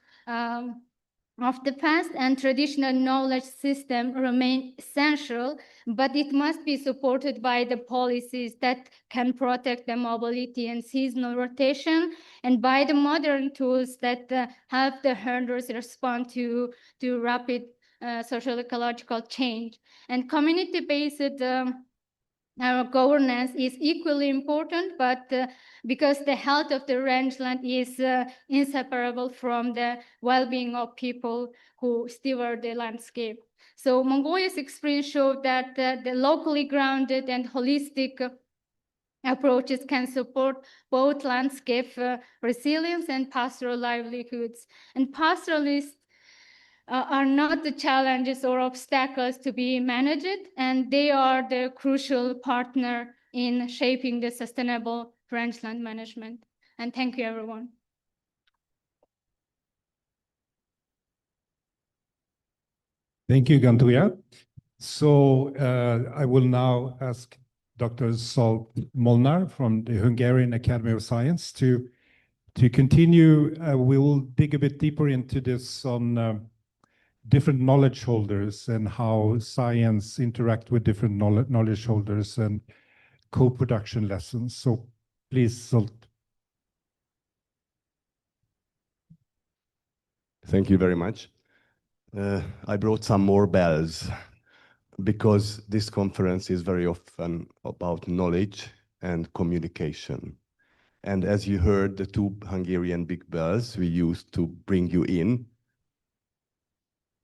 of the past, and traditional knowledge system remain essential, but it must be supported by the policies that can protect the mobility and seasonal rotation, and by the modern tools that help the herders respond to rapid social ecological change. And community-based governance is equally important, but because the health of the rangeland is inseparable from the well-being of people who steward the landscape. So Mongolia's experience showed that the locally grounded and holistic approaches can support both landscape resilience and pastoral livelihoods. And pastoralists are not the challenges or obstacles to be managed, and they are the crucial partner in shaping the sustainable rangeland management. And thank you, everyone. Thank you, Gantuja. So I will now ask Dr. Sol Molnar from the Hungarian Academy of Science to continue. We will dig a bit deeper into this on different knowledge holders and how science interact with different knowledge holders and co-production lessons. So please, Sol. Thank you very much. I brought some more bells because this conference is very often about knowledge and communication. And as you heard, the two Hungarian big bells we used to bring you in,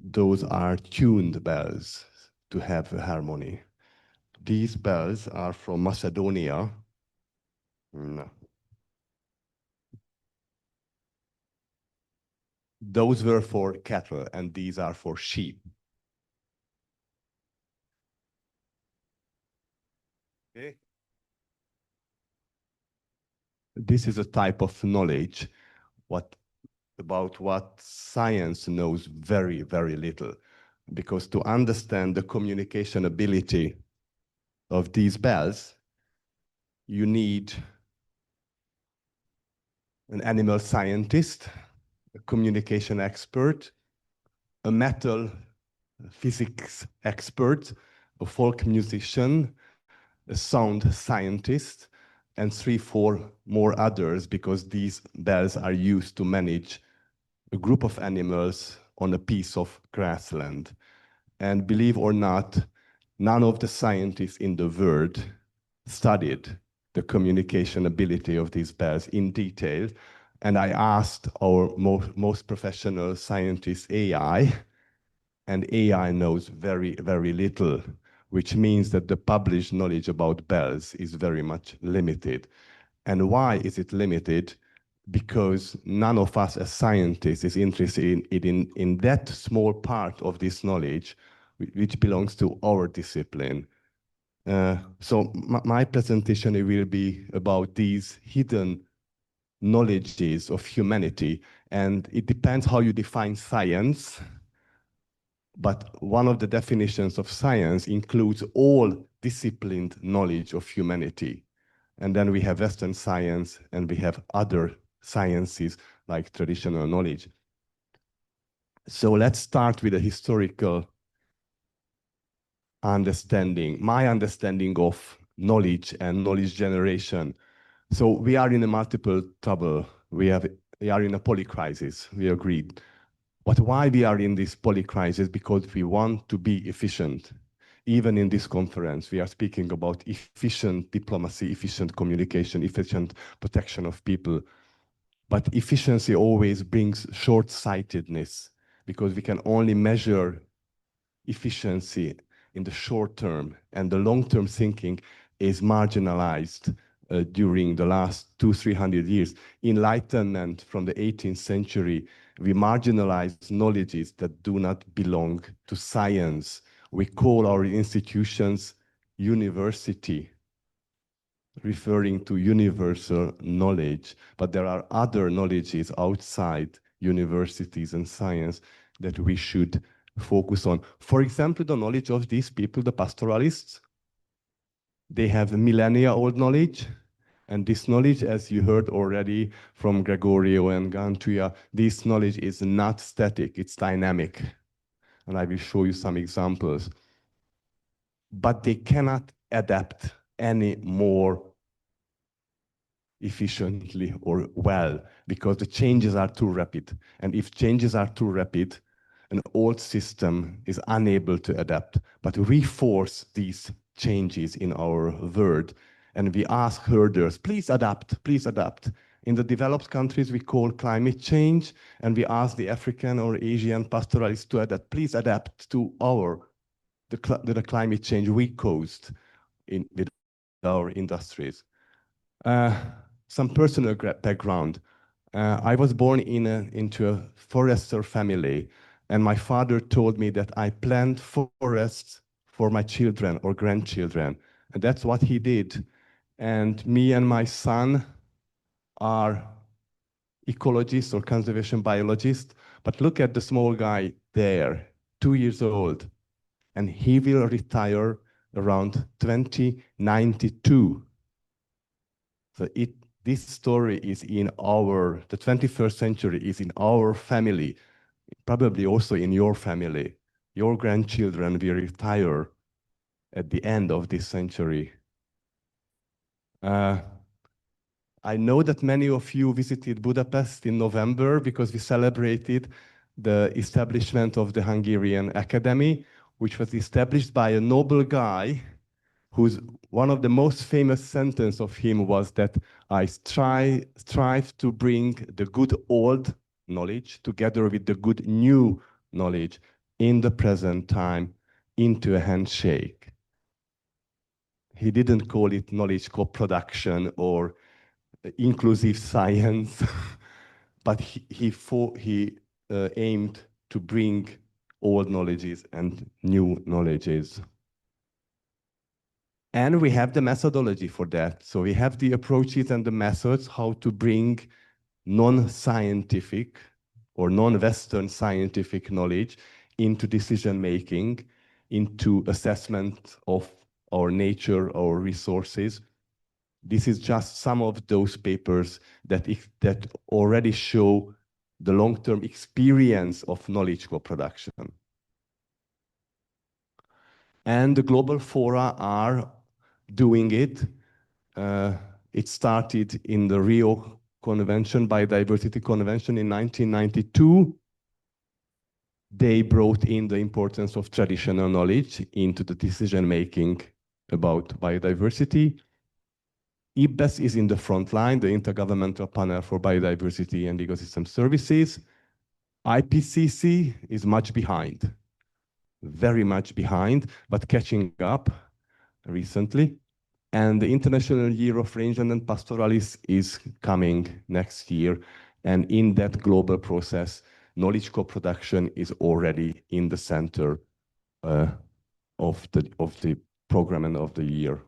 those are tuned bells to have a harmony. These bells are from Macedonia. No. Those were for cattle, and these are for sheep. Okay. This is a type of knowledge about what science knows very, very little. Because to understand the communication ability of these bells, you need an animal scientist, a communication expert, a metal physics expert, a folk musician, a sound scientist, and 3-4 more others, because these bells are used to manage a group of animals on a piece of grassland. And believe or not, none of the scientists in the world studied the communication ability of these bells in detail. And I asked our most professional scientist, AI, and AI knows very, very little which means that the published knowledge about bells is very much limited. And why is it limited? Because none of us as scientists is interested in that small part of this knowledge which belongs to our discipline. So my presentation will be about these hidden knowledges of humanity, and it depends how you define science. But one of the definitions of science includes all disciplined knowledge of humanity. And then we have Western science, and we have other sciences like traditional knowledge. So let's start with a historical understanding, my understanding of knowledge and knowledge generation. So we are in a multiple trouble. We are in a polycrisis, we agreed. But why we are in this polycrisis? Because we want to be efficient. Even in this conference, we are speaking about efficient diplomacy, efficient communication, efficient protection of people. But efficiency always brings short-sightedness, because we can only measure efficiency in the short term, and the long-term thinking is marginalized during the last 200-300 years. Enlightenment from the 18th century, we marginalize knowledges that do not belong to science. We call our institutions university, referring to universal knowledge, but there are other knowledges outside universities and science that we should focus on. For example, the knowledge of these people, the pastoralists, they have millennia-old knowledge, and this knowledge, as you heard already from Gregorio and Gantuia, this knowledge is not static, it's dynamic. And I will show you some examples. But they cannot adapt any more efficiently or well, because the changes are too rapid. And if changes are too rapid, an old system is unable to adapt. But we force these changes in our world, and we ask herders, please adapt, please adapt. In the developed countries, we call climate change, and we ask the African or Asian pastoralists to adapt, please adapt to the climate change we caused with our industries. Some personal background. I was born into a forester family, and my father told me that I plant forests for my children or grandchildren. And that's what he did. And me and my son are ecologists or conservation biologists. But look at the small guy there, 2 years old. And he will retire around 2092. So this story is in the 21st century is in our family, probably also in your family. Your grandchildren will retire at the end of this century. I know that many of you visited Budapest in November because we celebrated the establishment of the Hungarian Academy, which was established by a noble guy whose one of the most famous sentences of him was that I strive to bring the good old knowledge together with the good new knowledge in the present time into a handshake. He didn't call it knowledge co-production or inclusive science, but he aimed to bring old knowledges and new knowledges. And we have the methodology for that. So we have the approaches and the methods how to bring non-scientific or non-Western scientific knowledge into decision-making, into assessment of our nature, our resources. This is just some of those papers that already show the long-term experience of knowledge co-production. And the global fora are doing it. It started in the Rio Convention, Biodiversity Convention in 1992. They brought in the importance of traditional knowledge into the decision-making about biodiversity. IBES is in the front line, the Intergovernmental Panel for Biodiversity and Ecosystem Services. IPCC is much behind. very much behind, but catching up recently. And the International Year of Rangeland and Pastoralists is coming next year. And in that global process, knowledge co-production is already in the center of the program and of the year.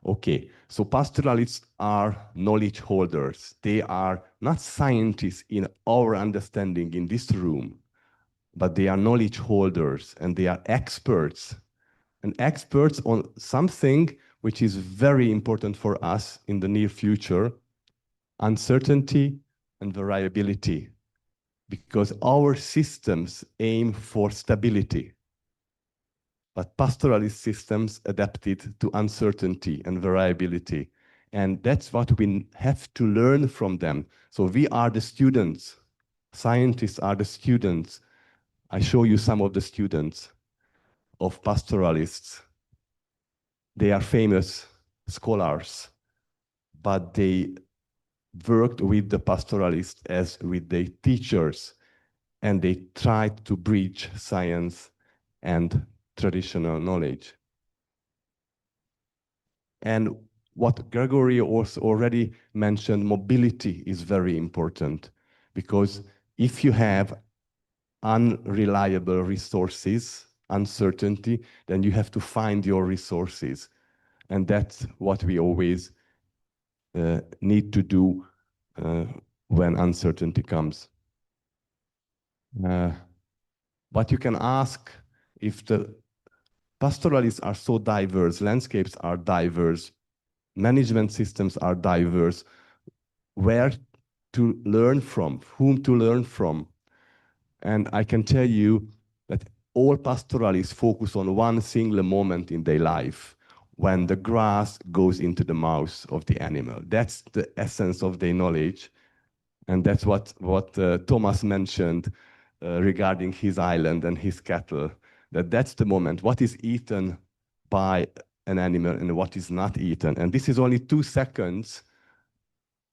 Okay, so pastoralists are knowledge holders. They are not scientists in our understanding in this room, but they are knowledge holders and they are experts. And experts on something which is very important for us in the near future, uncertainty and variability, because our systems aim for stability. But pastoralist systems adapted to uncertainty and variability. And that's what we have to learn from them. So we are the students. Scientists are the students. I show you some of the students of pastoralists. They are famous scholars, but they worked with the pastoralists as with the teachers, and they tried to bridge science and traditional knowledge. And what Gregory also already mentioned, mobility is very important, because if you have unreliable resources, uncertainty, then you have to find your resources. And that's what we always need to do when uncertainty comes. But you can ask, if the pastoralists are so diverse, landscapes are diverse, management systems are diverse, where to learn from, whom to learn from. And I can tell you that all pastoralists focus on one single moment in their life, when the grass goes into the mouth of the animal. That's the essence of their knowledge. And that's what Thomas mentioned regarding his island and his cattle, that's the moment. What is eaten by an animal and what is not eaten. And this is only 2 seconds,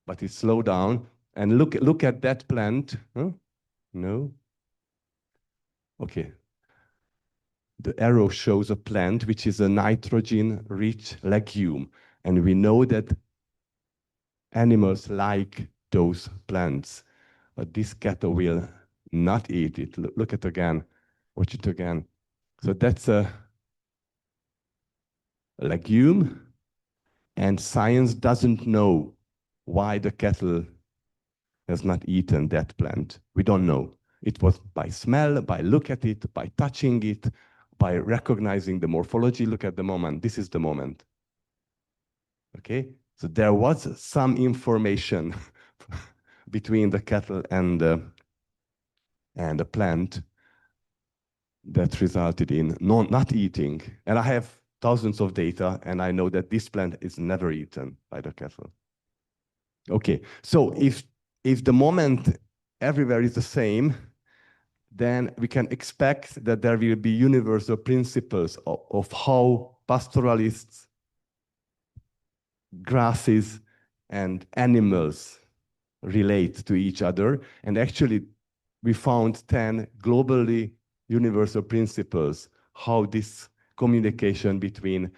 but it's slow down. And look at that plant. Huh? No? Okay. The arrow shows a plant which is a nitrogen-rich legume. And we know that animals like those plants, but this cattle will not eat it. Look at it again. Watch it again. So that's a legume, and science doesn't know why the cattle has not eaten that plant. We don't know. It was by smell, by look at it, by touching it, by recognizing the morphology. Look at the moment. This is the moment. Okay? So there was some information between the cattle and the plant that resulted in not eating. And I have thousands of data, and I know that this plant is never eaten by the cattle. Okay, so if the moment everywhere is the same, then we can expect that there will be universal principles of how pastoralists, grasses, and animals relate to each other. And actually, we found 10 globally universal principles, how this communication between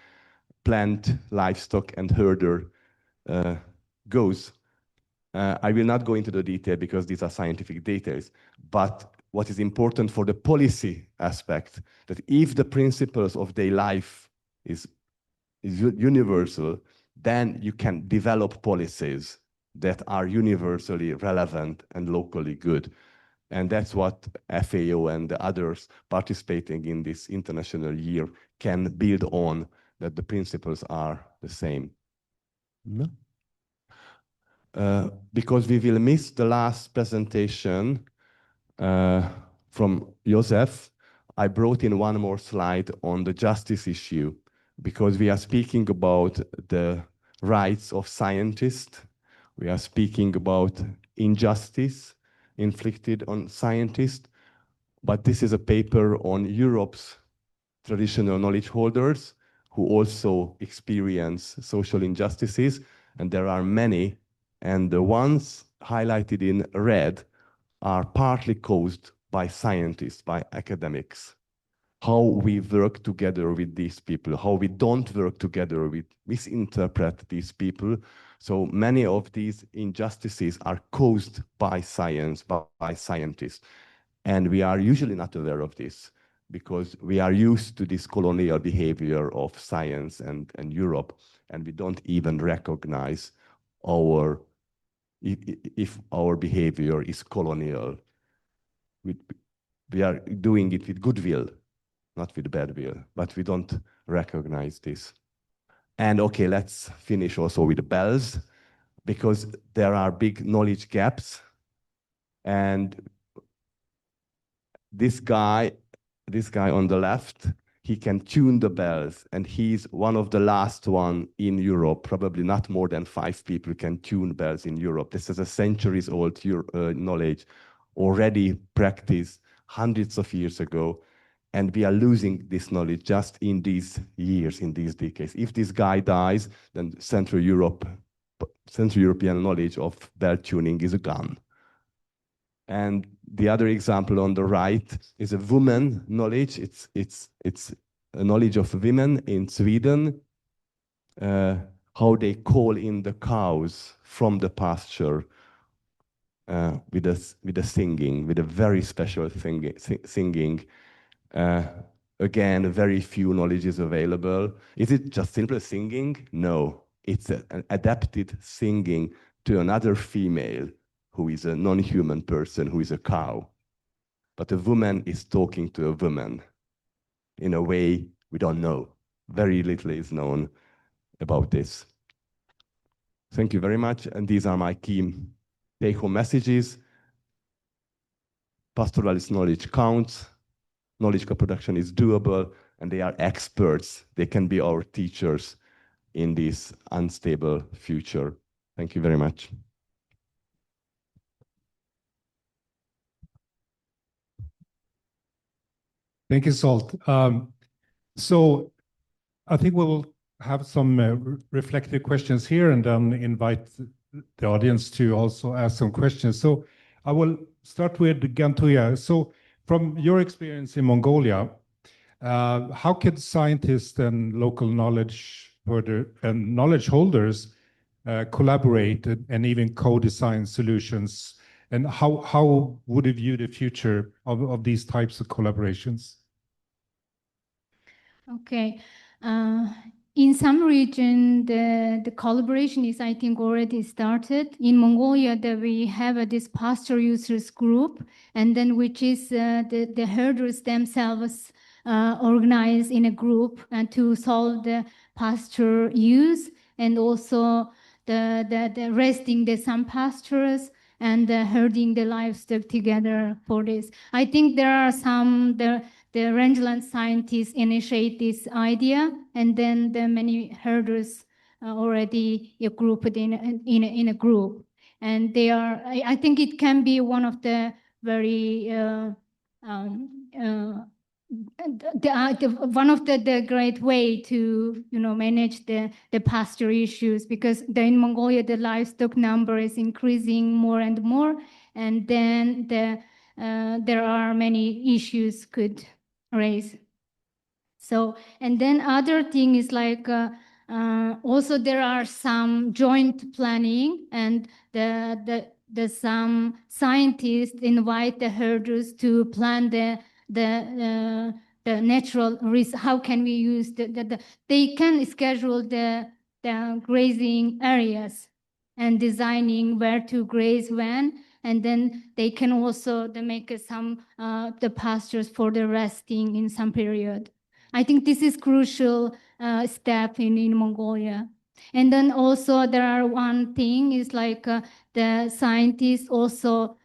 plant, livestock, and herder goes. I will not go into the detail because these are scientific details, but what is important for the policy aspect, that if the principles of their life is universal, then you can develop policies that are universally relevant and locally good. And that's what FAO and the others participating in this international year can build on, that the principles are the same. No? Because we will miss the last presentation from Joseph, I brought in one more slide on the justice issue, because we are speaking about the rights of scientists. We are speaking about injustice inflicted on scientists, but this is a paper on Europe's traditional knowledge holders who also experience social injustices, and there are many, and the ones highlighted in red are partly caused by scientists, by academics. how we work together with these people, how we don't work together, we misinterpret these people. So many of these injustices are caused by science, by scientists. And we are usually not aware of this because we are used to this colonial behavior of science and Europe, and we don't even recognize if our behavior is colonial. We are doing it with goodwill, not with bad will, but we don't recognize this. And okay, let's finish also with the bells, because there are big knowledge gaps. And this guy on the left, he can tune the bells, and he's one of the last one in Europe. Probably not more than 5 people can tune bells in Europe. This is a centuries-old knowledge, already practiced hundreds of years ago, and we are losing this knowledge just in these years, in these decades. If this guy dies, then Central European knowledge of bell tuning is gone. And the other example on the right is a woman knowledge. It's a knowledge of women in Sweden, how they call in the cows from the pasture with a singing, with a very special singing. Again, very few knowledge is available. Is it just simple singing? No, it's an adapted singing to another female who is a non-human person, who is a cow. But a woman is talking to a woman in a way we don't know. Very little is known about this. Thank you very much. And these are my key take-home messages. Pastoralist knowledge counts. Knowledge co-production is doable, and they are experts. They can be our teachers in this unstable future. Thank you very much. Thank you, Salt. So I think we will have some reflective questions here and then invite the audience to also ask some questions. So I will start with Gantuya. So from your experience in Mongolia, how can scientists and local knowledge holders collaborate and even co-design solutions? And how would you view the future of these types of collaborations? Okay. In some region, the collaboration is, I think, already started. In Mongolia, we have this pasture users group, and then which is the herders themselves organize in a group and to solve the pasture use, and also the resting some pastures and herding the livestock together for this. I think there are some the rangeland scientists initiate this idea, and then the many herders already grouped in a group, and they are. I think it can be one of the very one of the great way to manage the pasture issues, because in Mongolia the livestock number is increasing more and more, and then there are many issues could raise. So, and then other thing is like also there are some joint planning, and some scientists invite the herders to plan the natural risk. How can we use they can schedule the grazing areas and designing where to graze when, and then they can also make some the pastures for the resting in some period. I think this is crucial step in Mongolia. And then also there are one thing is like the scientists also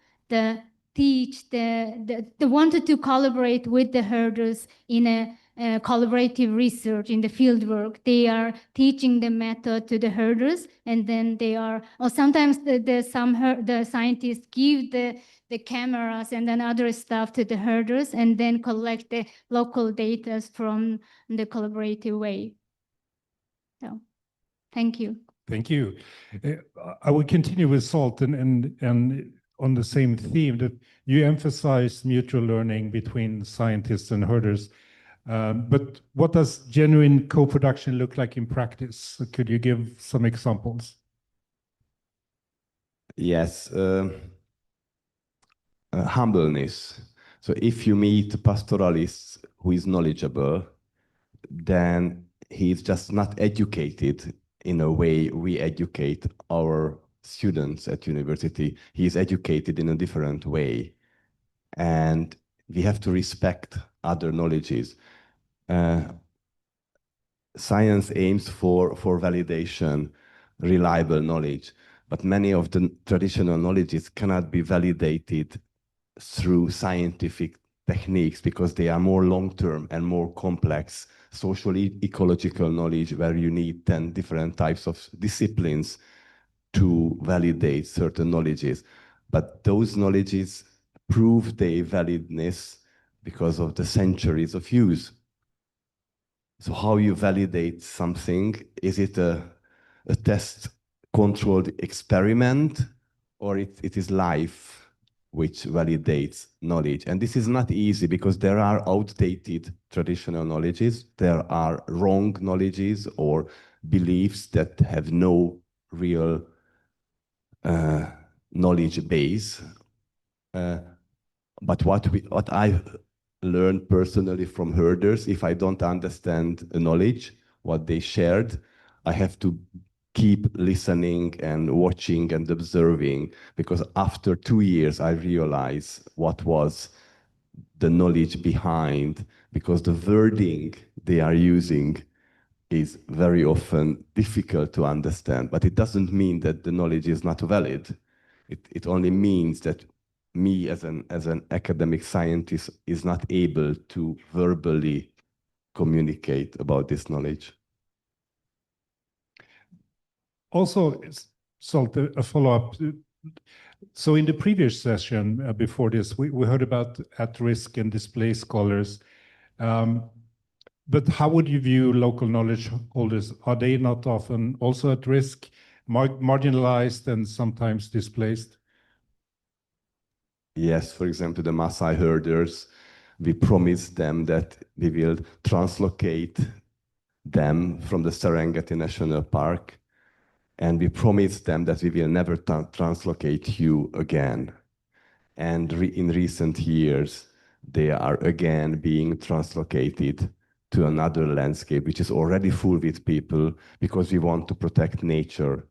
teach they wanted to collaborate with the herders in a collaborative research in the field work. They are teaching the method to the herders, and then they are, or sometimes the scientists give the cameras and then other stuff to the herders, and then collect the local data from the collaborative way. So, thank you. Thank you. I will continue with Salt and on the same theme that you emphasize mutual learning between scientists and herders. But what does genuine co-production look like in practice? Could you give some examples? Yes, humbleness. So if you meet a pastoralist who is knowledgeable, then he's just not educated in a way we educate our students at university. He's educated in a different way. And we have to respect other knowledges. Science aims for validation, reliable knowledge, but many of the traditional knowledges cannot be validated through scientific techniques because they are more long-term and more complex. Social ecological knowledge, where you need 10 different types of disciplines to validate certain knowledges. But those knowledges prove their validness because of the centuries of use. So how you validate something? Is it a test-controlled experiment, or it is life which validates knowledge? And this is not easy because there are outdated traditional knowledges, there are wrong knowledges or beliefs that have no real knowledge base. But what I learned personally from herders, if I don't understand the knowledge, what they shared, I have to keep listening and watching and observing, because after 2 years, I realized what was the knowledge behind, because the wording they are using is very often difficult to understand, but it doesn't mean that the knowledge is not valid. It only means that me as an academic scientist is not able to verbally communicate about this knowledge. Also, Salt, a follow-up. So in the previous session before this, we heard about at-risk and displaced scholars. But how would you view local knowledge holders? Are they not often also at risk, marginalized, and sometimes displaced? Yes, for example, the Maasai herders, we promised them that we will translocate them from the Serengeti National Park, and we promised them that we will never translocate you again. And in recent years, they are again being translocated to another landscape, which is already full with people, because we want to protect nature.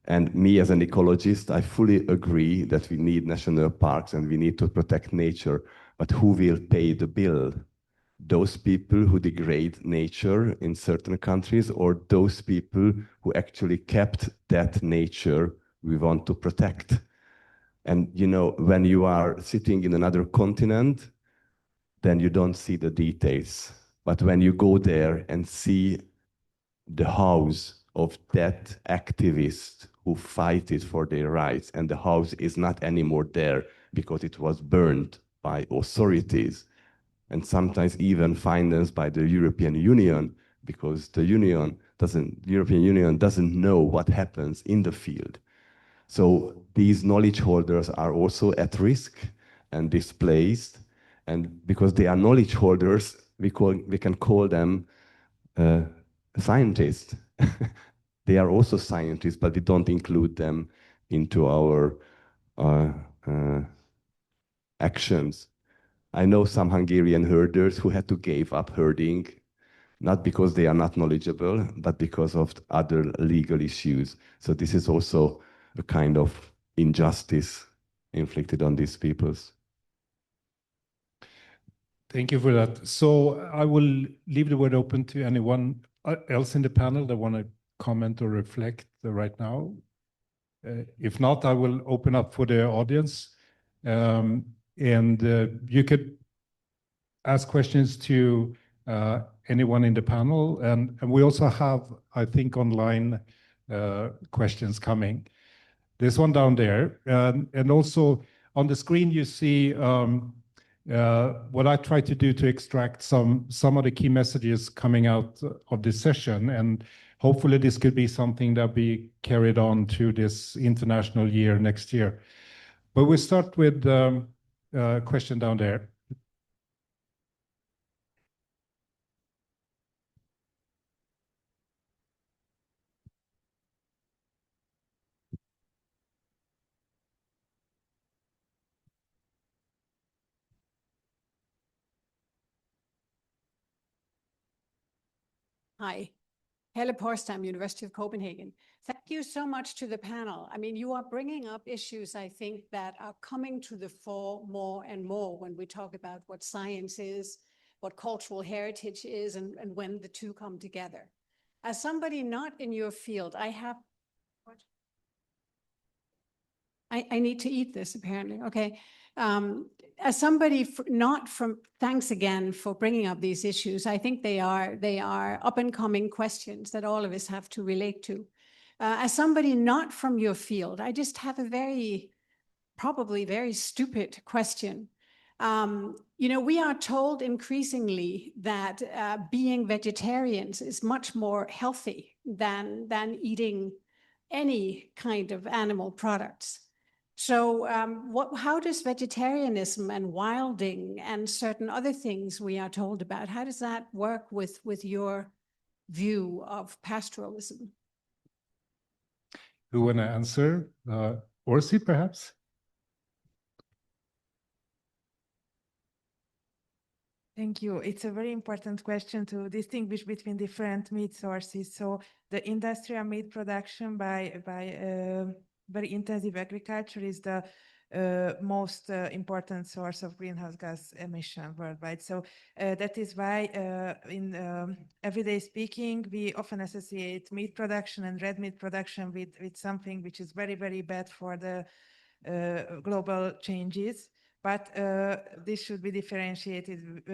And me as an ecologist, I fully agree that we need national parks and we need to protect nature, but who will pay the bill? Those people who degrade nature in certain countries, or those people who actually kept that nature we want to protect? And you know, when you are sitting in another continent, then you don't see the details. But when you go there and see the house of that activist who fighted for their rights, and the house is not anymore there because it was burned by authorities, and sometimes even financed by the European Union, because the European Union doesn't know what happens in the field. So these knowledge holders are also at risk and displaced, and because they are knowledge holders, we can call them scientists. They are also scientists, but we don't include them into our actions. I know some Hungarian herders who had to give up herding, not because they are not knowledgeable, but because of other legal issues. So this is also a kind of injustice inflicted on these peoples. Thank you for that. So I will leave the word open to anyone else in the panel that want to comment or reflect right now. If not, I will open up for the audience. And you could ask questions to anyone in the panel. And we also have, I think, online questions coming. There's one down there. And also on the screen, you see what I try to do to extract some of the key messages coming out of this session. And hopefully this could be something that be carried on to this international year next year. But we'll start with a question down there. Hi, Helle Porsdam, University of Copenhagen. Thank you so much to the panel. I mean, you are bringing up issues, I think, that are coming to the fore more and more when we talk about what science is, what cultural heritage is, and when the two come together. As somebody not in your field, I have, I need to eat this apparently, okay. As somebody not from, thanks again for bringing up these issues. I think they are up and coming questions that all of us have to relate to. As somebody not from your field, I just have a probably very stupid question. You know, we are told increasingly that being vegetarians is much more healthy than eating any kind of animal products. So how does vegetarianism and wilding and certain other things we are told about, how does that work with your view of pastoralism? Who want to answer? Orsi, perhaps? Thank you. It's a very important question to distinguish between different meat sources. So the industrial meat production by very intensive agriculture is the most important source of greenhouse gas emission worldwide. So that is why in everyday speaking, we often associate meat production and red meat production with something which is very, very bad for the global changes. But this should be differentiated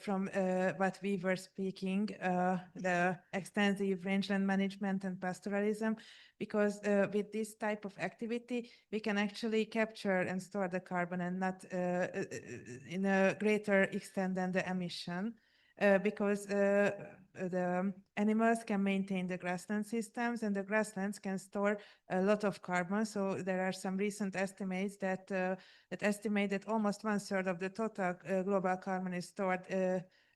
from what we were speaking, the extensive rangeland management and pastoralism, because with this type of activity, we can actually capture and store the carbon and not in a greater extent than the emission. Because the animals can maintain the grassland systems and the grasslands can store a lot of carbon. So there are some recent estimates that estimate that almost 1/3 of the total global carbon is stored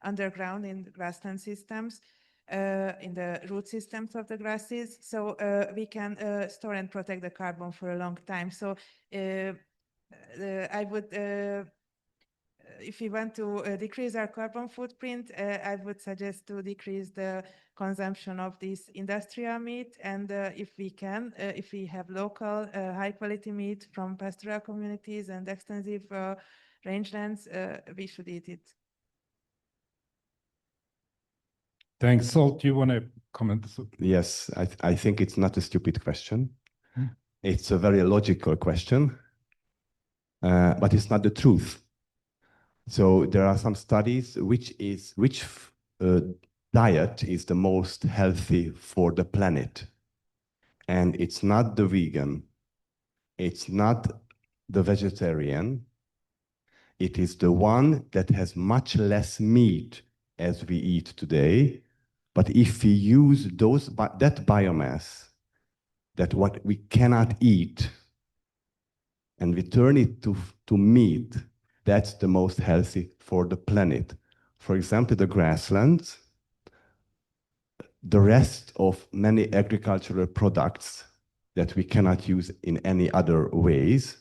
underground in grassland systems, in the root systems of the grasses. So we can store and protect the carbon for a long time. So I would if we want to decrease our carbon footprint, I would suggest to decrease the consumption of this industrial meat. And if we can, if we have local high quality meat from pastoral communities and extensive rangelands, we should eat it. Thanks. Salt, do you want to comment? Yes, I think it's not a stupid question. It's a very logical question, but it's not the truth. So there are some studies which diet is the most healthy for the planet. And it's not the vegan, it's not the vegetarian, it is the one that has much less meat as we eat today. But if we use that biomass, that what we cannot eat, and we turn it to meat, that's the most healthy for the planet. For example, the grasslands, the rest of many agricultural products that we cannot use in any other ways,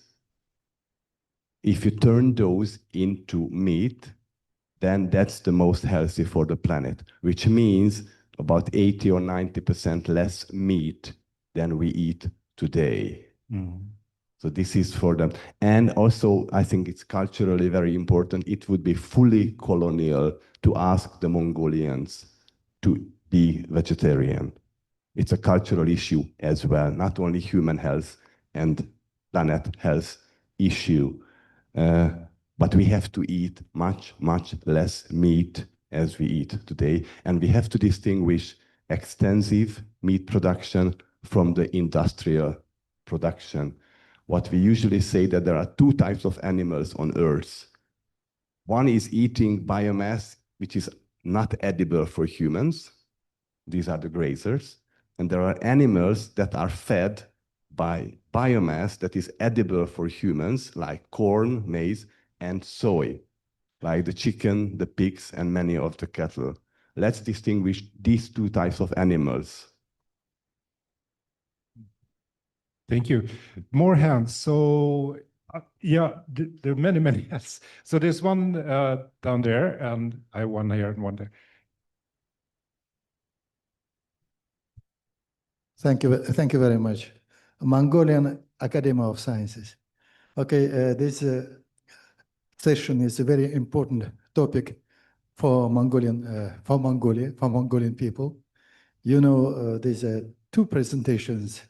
if you turn those into meat, then that's the most healthy for the planet, which means about 80 or 90% less meat than we eat today. So this is for them. And also, I think it's culturally very important. It would be fully colonial to ask the Mongolians to be vegetarian. It's a cultural issue as well, not only human health and planet health issue. But we have to eat much, much less meat as we eat today. And we have to distinguish extensive meat production from the industrial production. What we usually say that there are two types of animals on Earth. One is eating biomass, which is not edible for humans. These are the grazers. And there are animals that are fed by biomass that is edible for humans, like corn, maize, and soy, like the chicken, the pigs, and many of the cattle. Let's distinguish these two types of animals. Thank you. More hands. So yeah, there are many, many hands. So there's one down there, and I have one here and one there. Thank you very much. Mongolian Academy of Sciences. Okay, this session is a very important topic for Mongolian people. You know, there's two presentations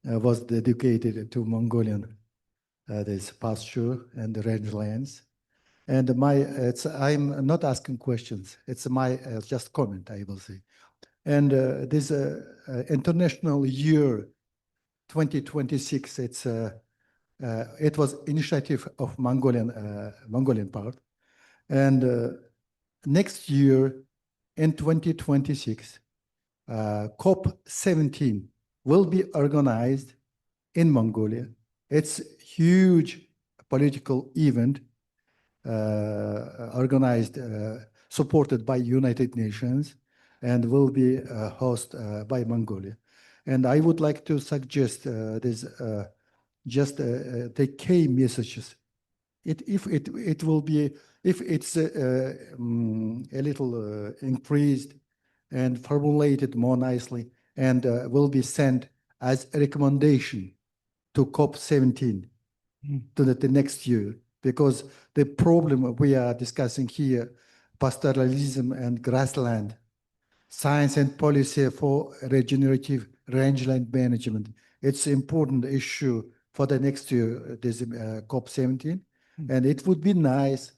was dedicated to Mongolian. There's pasture and the rangelands. And I'm not asking questions. It's my just comment, I will say. And this International Year 2026, it was initiative of Mongolian part. And next year, in 2026, COP17 will be organized in Mongolia. It's a huge political event organized, supported by United Nations, and will be hosted by Mongolia. And I would like to suggest this just the key messages. If it's a little increased and formulated more nicely, and will be sent as a recommendation to COP17 to the next year, because the problem we are discussing here, pastoralism and grassland, science and policy for regenerative rangeland management, it's an important issue for the next year, this COP17. And it would be nice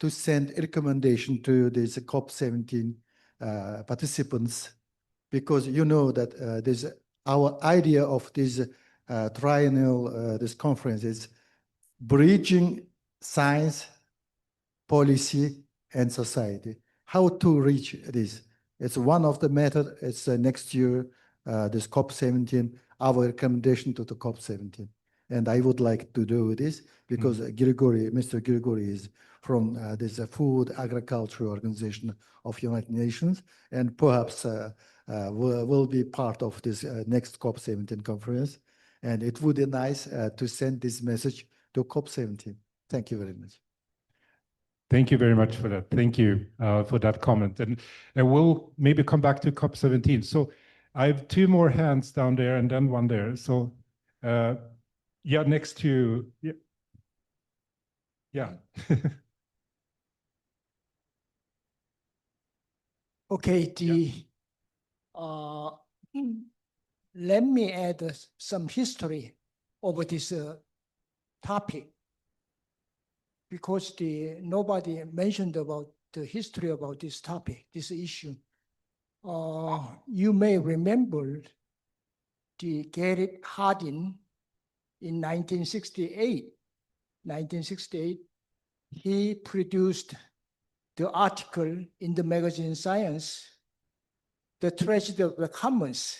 to send a recommendation to this COP17 participants, because you know that there's our idea of this triennial this conference is bridging science, policy, and society. How to reach this? It's one of the methods. It's next year, this COP17, our recommendation to the COP17. And I would like to do this because Mr. Grigori is from this Food Agriculture Organization of United Nations, and perhaps will be part of this next COP17 conference. And it would be nice to send this message to COP17. Thank you very much. Thank you very much for that. Thank you for that comment. And we'll maybe come back to COP17. So I have two more hands down there and then one there. So yeah, next to, yeah. Okay, let me add some history over this topic, because nobody mentioned about the history about this topic, this issue. You may remember the Garrett Hardin in 1968, he produced the article in the magazine Science, The Tragedy of the Commons.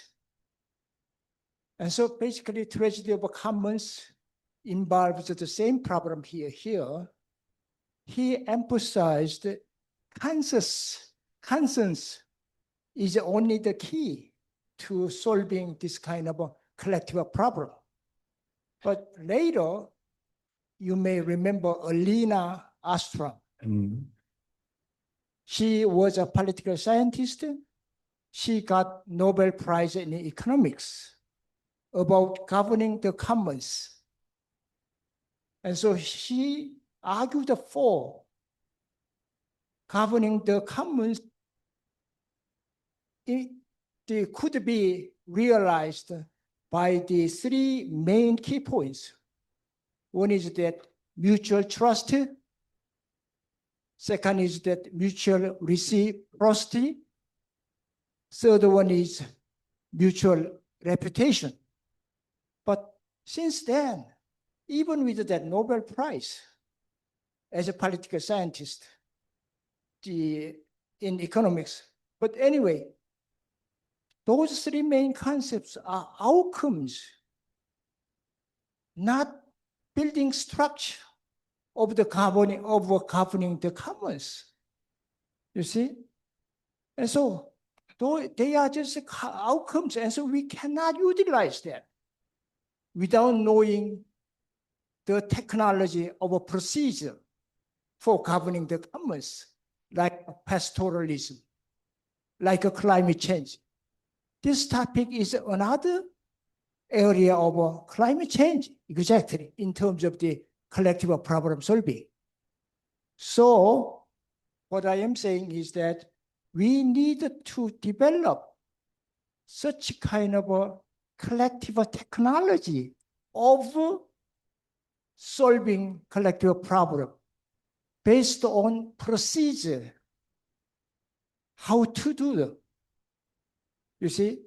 And so basically, tragedy of the commons involves the same problem here. He emphasized consensus is only the key to solving this kind of a collective problem. But later, you may remember Alina Ostrom. She was a political scientist. She got Nobel Prize in economics about governing the commons. And so she argued for governing the commons. They could be realized by the three main key points. One is that mutual trust. Second is that mutual reciprocity. Third one is mutual reputation. But since then, even with that Nobel Prize, as a political scientist in economics, but anyway, those three main concepts are outcomes, not building structure of governing the commons. You see? And so they are just outcomes, and so we cannot utilize that without knowing the technology of a procedure for governing the commons, like pastoralism, like a climate change. this topic is another area of climate change, exactly, in terms of the collective problem solving. So what I am saying is that we need to develop such kind of a collective technology of solving collective problem based on procedure, how to do them. You see?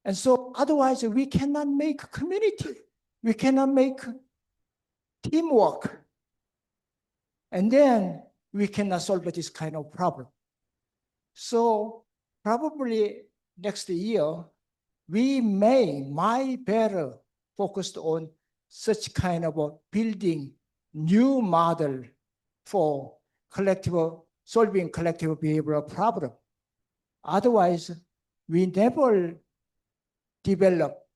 And so otherwise we cannot make community. We cannot make teamwork. And then we cannot solve this kind of problem. So probably next year, we might better focus on such kind of a building new model for solving collective behavioral problem. Otherwise, we never develop,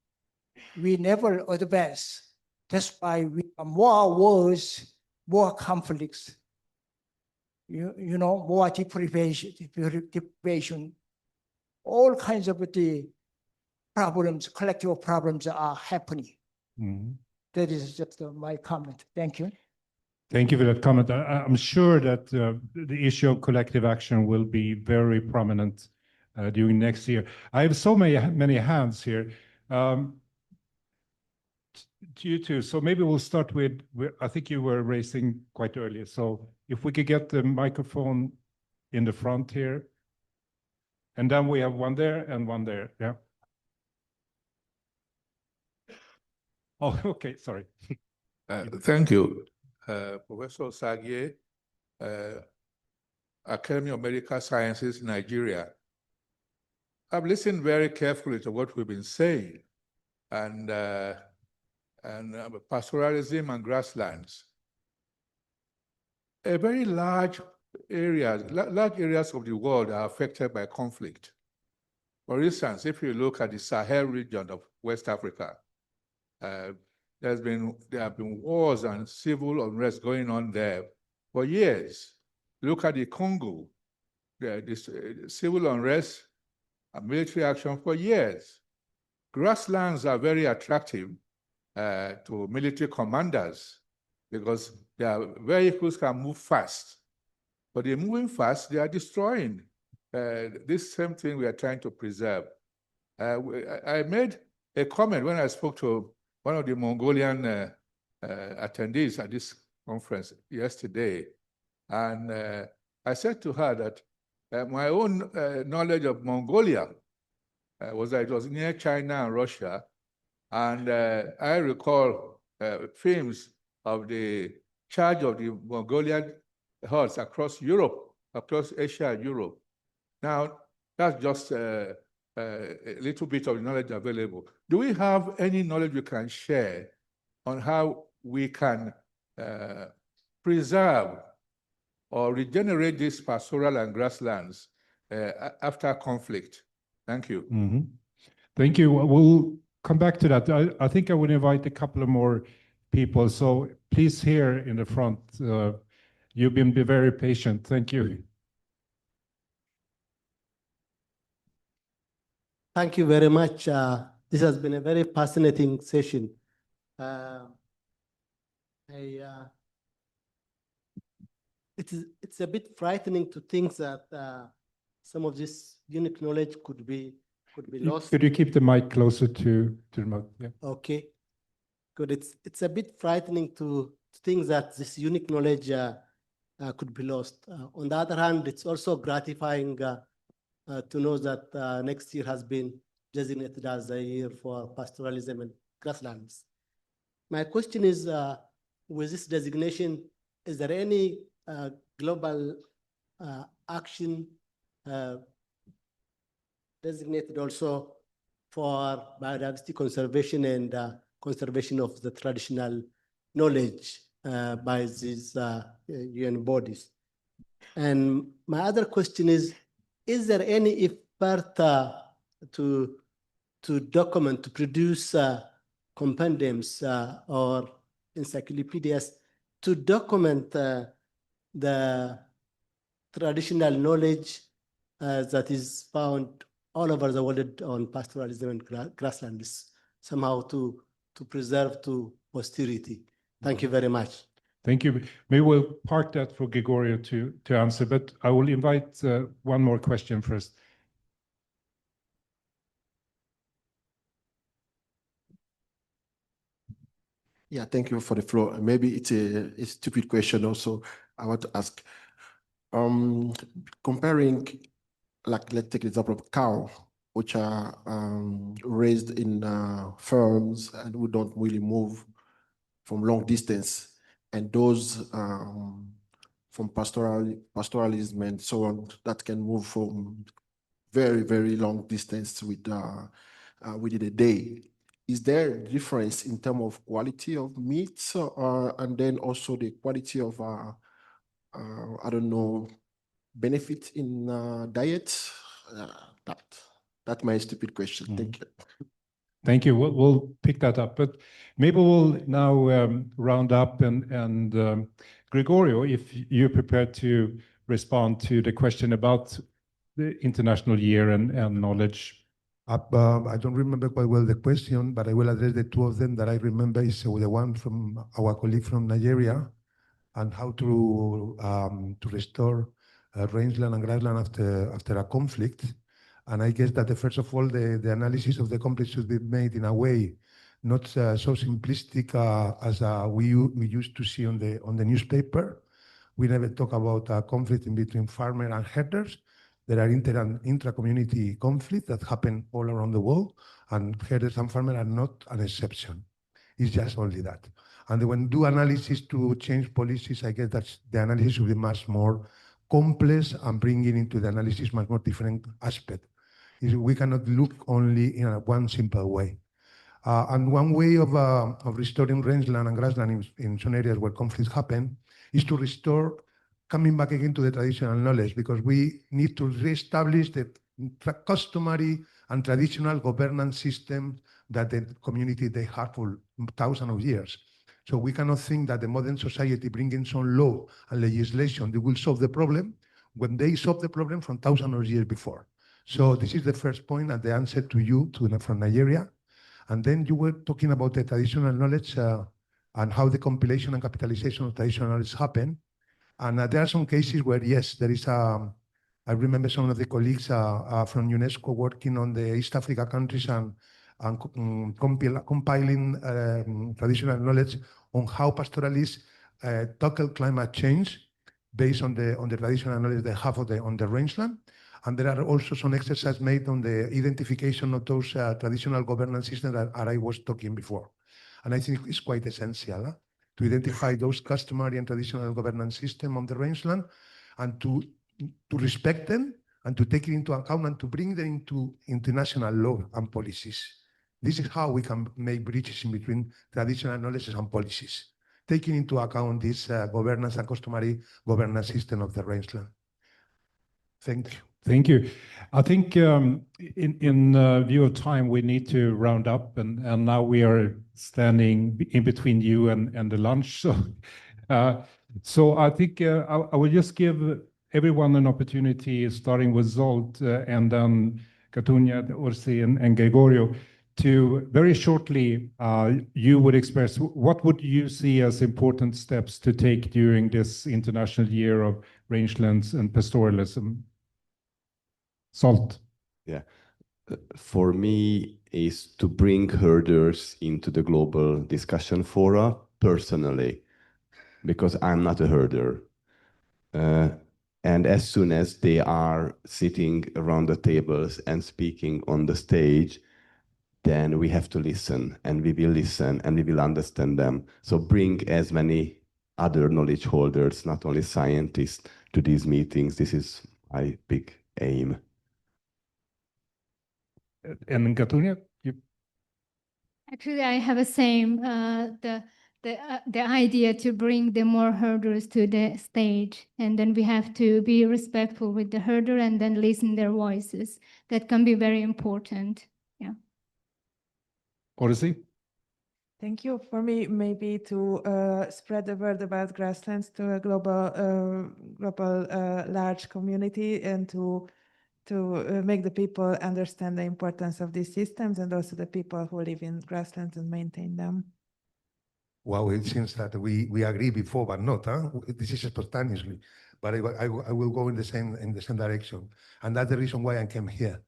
we never advance. That's why we have more wars, more conflicts, you know, more deprivation, all kinds of the problems, collective problems are happening. Mhm. That is just my comment. Thank you. Thank you for that comment. I'm sure that the issue of collective action will be very prominent during next year. I have so many hands here. You too. So maybe we'll start with, I think you were raising quite early. So if we could get the microphone in the front here. And then we have one there and one there. Yeah. Oh, okay. Sorry. Thank you. Professor Sagie, Academy of Medical Sciences, Nigeria. I've listened very carefully to what we've been saying, and pastoralism and grasslands. A very large areas of the world are affected by conflict. For instance, if you look at the Sahel region of West Africa, there have been wars and civil unrest going on there for years. Look at the Congo, this civil unrest and military action for years. Grasslands are very attractive to military commanders because their vehicles can move fast. But they're moving fast, they are destroying this same thing we are trying to preserve. I made a comment when I spoke to one of the Mongolian attendees at this conference yesterday. And I said to her that my own knowledge of Mongolia was that it was near China and Russia. And I recall films of the charge of the Mongolian herds across Europe, across Asia and Europe. Now, that's just a little bit of knowledge available. Do we have any knowledge we can share on how we can preserve or regenerate these pastoral and grasslands after conflict? Thank you. Mm-hmm. Thank you. We'll come back to that. I think I would invite a couple of more people. So please, here in the front, you've been very patient. Thank you. Thank you very much. This has been a very fascinating session. It's a bit frightening to think that some of this unique knowledge could be lost. Could you keep the mic closer to the mouth? Yeah. Okay, good. It's a bit frightening to think that this unique knowledge could be lost. On the other hand, it's also gratifying to know that next year has been designated as a year for pastoralism and grasslands. My question is, with this designation, is there any global action designated also for biodiversity conservation and conservation of the traditional knowledge by these UN bodies? And my other question is there any effort to document, to produce compendiums or encyclopedias to document the traditional knowledge that is found all over the world on pastoralism and grasslands, somehow to preserve to posterity. Thank you very much. Thank you. Maybe we'll park that for Gregorio to answer, but I will invite one more question first. Yeah, thank you for the floor. Maybe it's a stupid question also I want to ask. Comparing, like, let's take the example of cow, which are raised in farms and who don't really move from long distance, and those from pastoralism and so on that can move from very, very long distance within a day. Is there a difference in terms of quality of meat and then also the quality of, I don't know, benefit in diet? That's my stupid question. Mm-hmm. Thank you. Thank you. We'll pick that up, but maybe we'll now round up and Gregorio, if you're prepared to respond to the question about the International Year and knowledge. I don't remember quite well the question, but I will address the two of them that I remember is the one from our colleague from Nigeria and how to restore rangeland and grassland after a conflict. And I guess that first of all, the analysis of the conflict should be made in a way not so simplistic as we used to see on the newspaper. We never talk about a conflict in between farmers and herders. There are intra-community conflicts that happen all around the world, and herders and farmers are not an exception. It's just only that. And when we do analysis to change policies, I guess that the analysis should be much more complex and bringing into the analysis much more different aspects. We cannot look only in one simple way. And one way of restoring rangeland and grassland in some areas where conflicts happen is to restore, coming back again to the traditional knowledge, because we need to reestablish the customary and traditional governance system that the community they had for thousands of years. So we cannot think that the modern society bringing some law and legislation they will solve the problem when they solved the problem from thousands of years before. So this is the first point and the answer to you from Nigeria. And then you were talking about the traditional knowledge and how the compilation and capitalization of traditional knowledge happen. And there are some cases where, yes, there is I remember some of the colleagues from UNESCO working on the East Africa countries and compiling traditional knowledge on how pastoralists tackle climate change based on the traditional knowledge they have on the rangeland. And there are also some exercises made on the identification of those traditional governance systems that I was talking before. And I think it's quite essential to identify those customary and traditional governance systems on the rangeland and to respect them and to take it into account and to bring them into international law and policies. This is how we can make bridges in between traditional knowledge and policies, taking into account this governance and customary governance system of the rangeland. Thank you. Thank you. I think in view of time, we need to round up, and now we are standing in between you and the lunch. So I think I will just give everyone an opportunity, starting with Zsolt and then Katunya, Orsi, and Gregorio, to very shortly, you would express what would you see as important steps to take during this International Year of Rangelands and Pastoralism? Zsolt. Yeah, for me is to bring herders into the global discussion fora personally, because I'm not a herder. And as soon as they are sitting around the tables and speaking on the stage, then we have to listen, and we will listen, and we will understand them. So bring as many other knowledge holders, not only scientists, to these meetings. This is my big aim. And Katunya, you... Actually, I have the same, the idea to bring the more herders to the stage, and then we have to be respectful with the herder and then listen their voices. That can be very important. Yeah. Orsi? Thank you. For me, maybe to spread the word about grasslands to a global large community and to to make the people understand the importance of these systems and also the people who live in grasslands and maintain them. Wow, it seems that we agree before, but not. Huh? This is spontaneously, but I will go in the same direction, and that's the reason why I came here,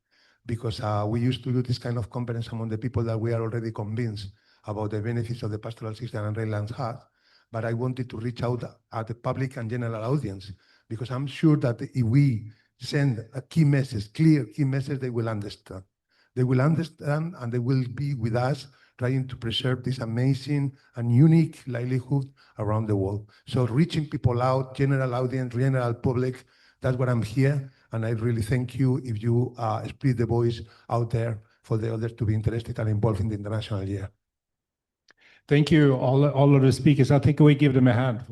because we used to do this kind of conference among the people that we are already convinced about the benefits of the pastoral system and rangelands have. But I wanted to reach out at the public and general audience, because I'm sure that if we send a key message, clear key message, they will understand. They will understand and they will be with us trying to preserve this amazing and unique livelihood around the world. So reaching people out, general audience, general public, that's what I'm here. And I really thank you if you spread the voice out there for the others to be interested and involved in the international year. Thank you, all of the speakers. I think we give them a hand.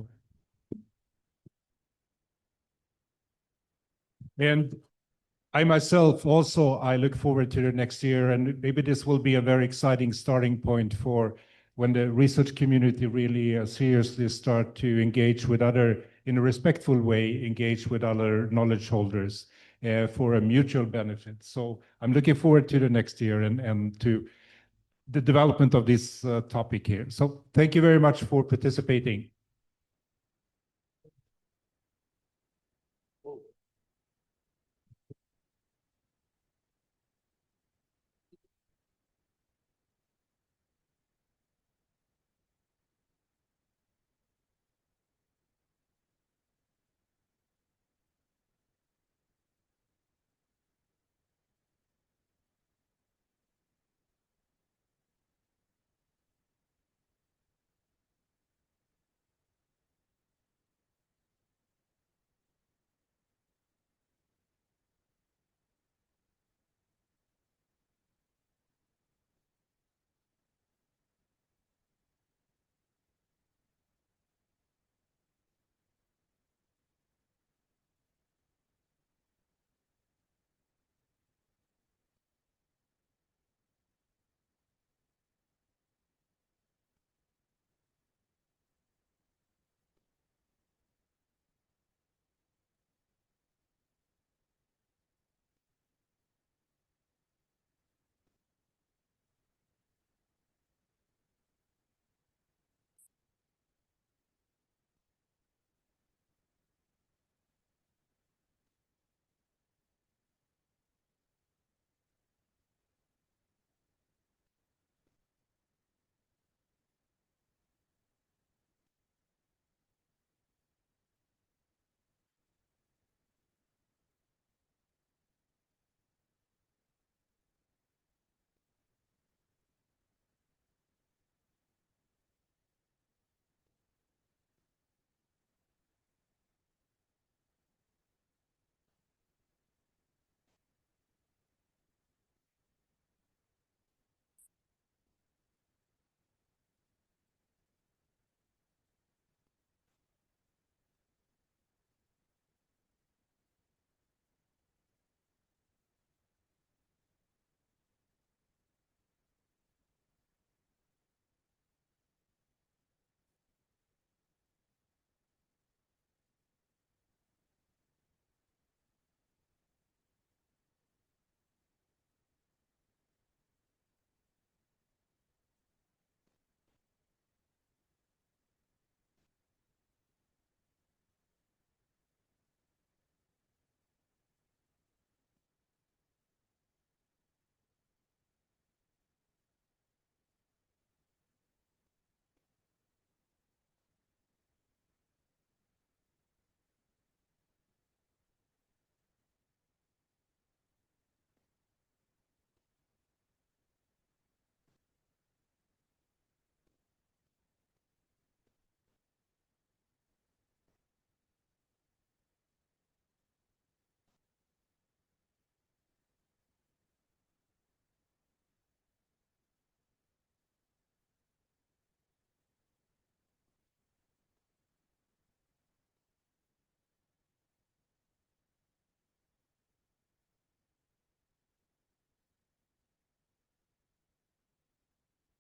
And I myself also, I look forward to the next year, and maybe this will be a very exciting starting point for when the research community really seriously start to engage with other, in a respectful way, engage with other knowledge holders for a mutual benefit. So I'm looking forward to the next year and to the development of this topic here. So thank you very much for participating.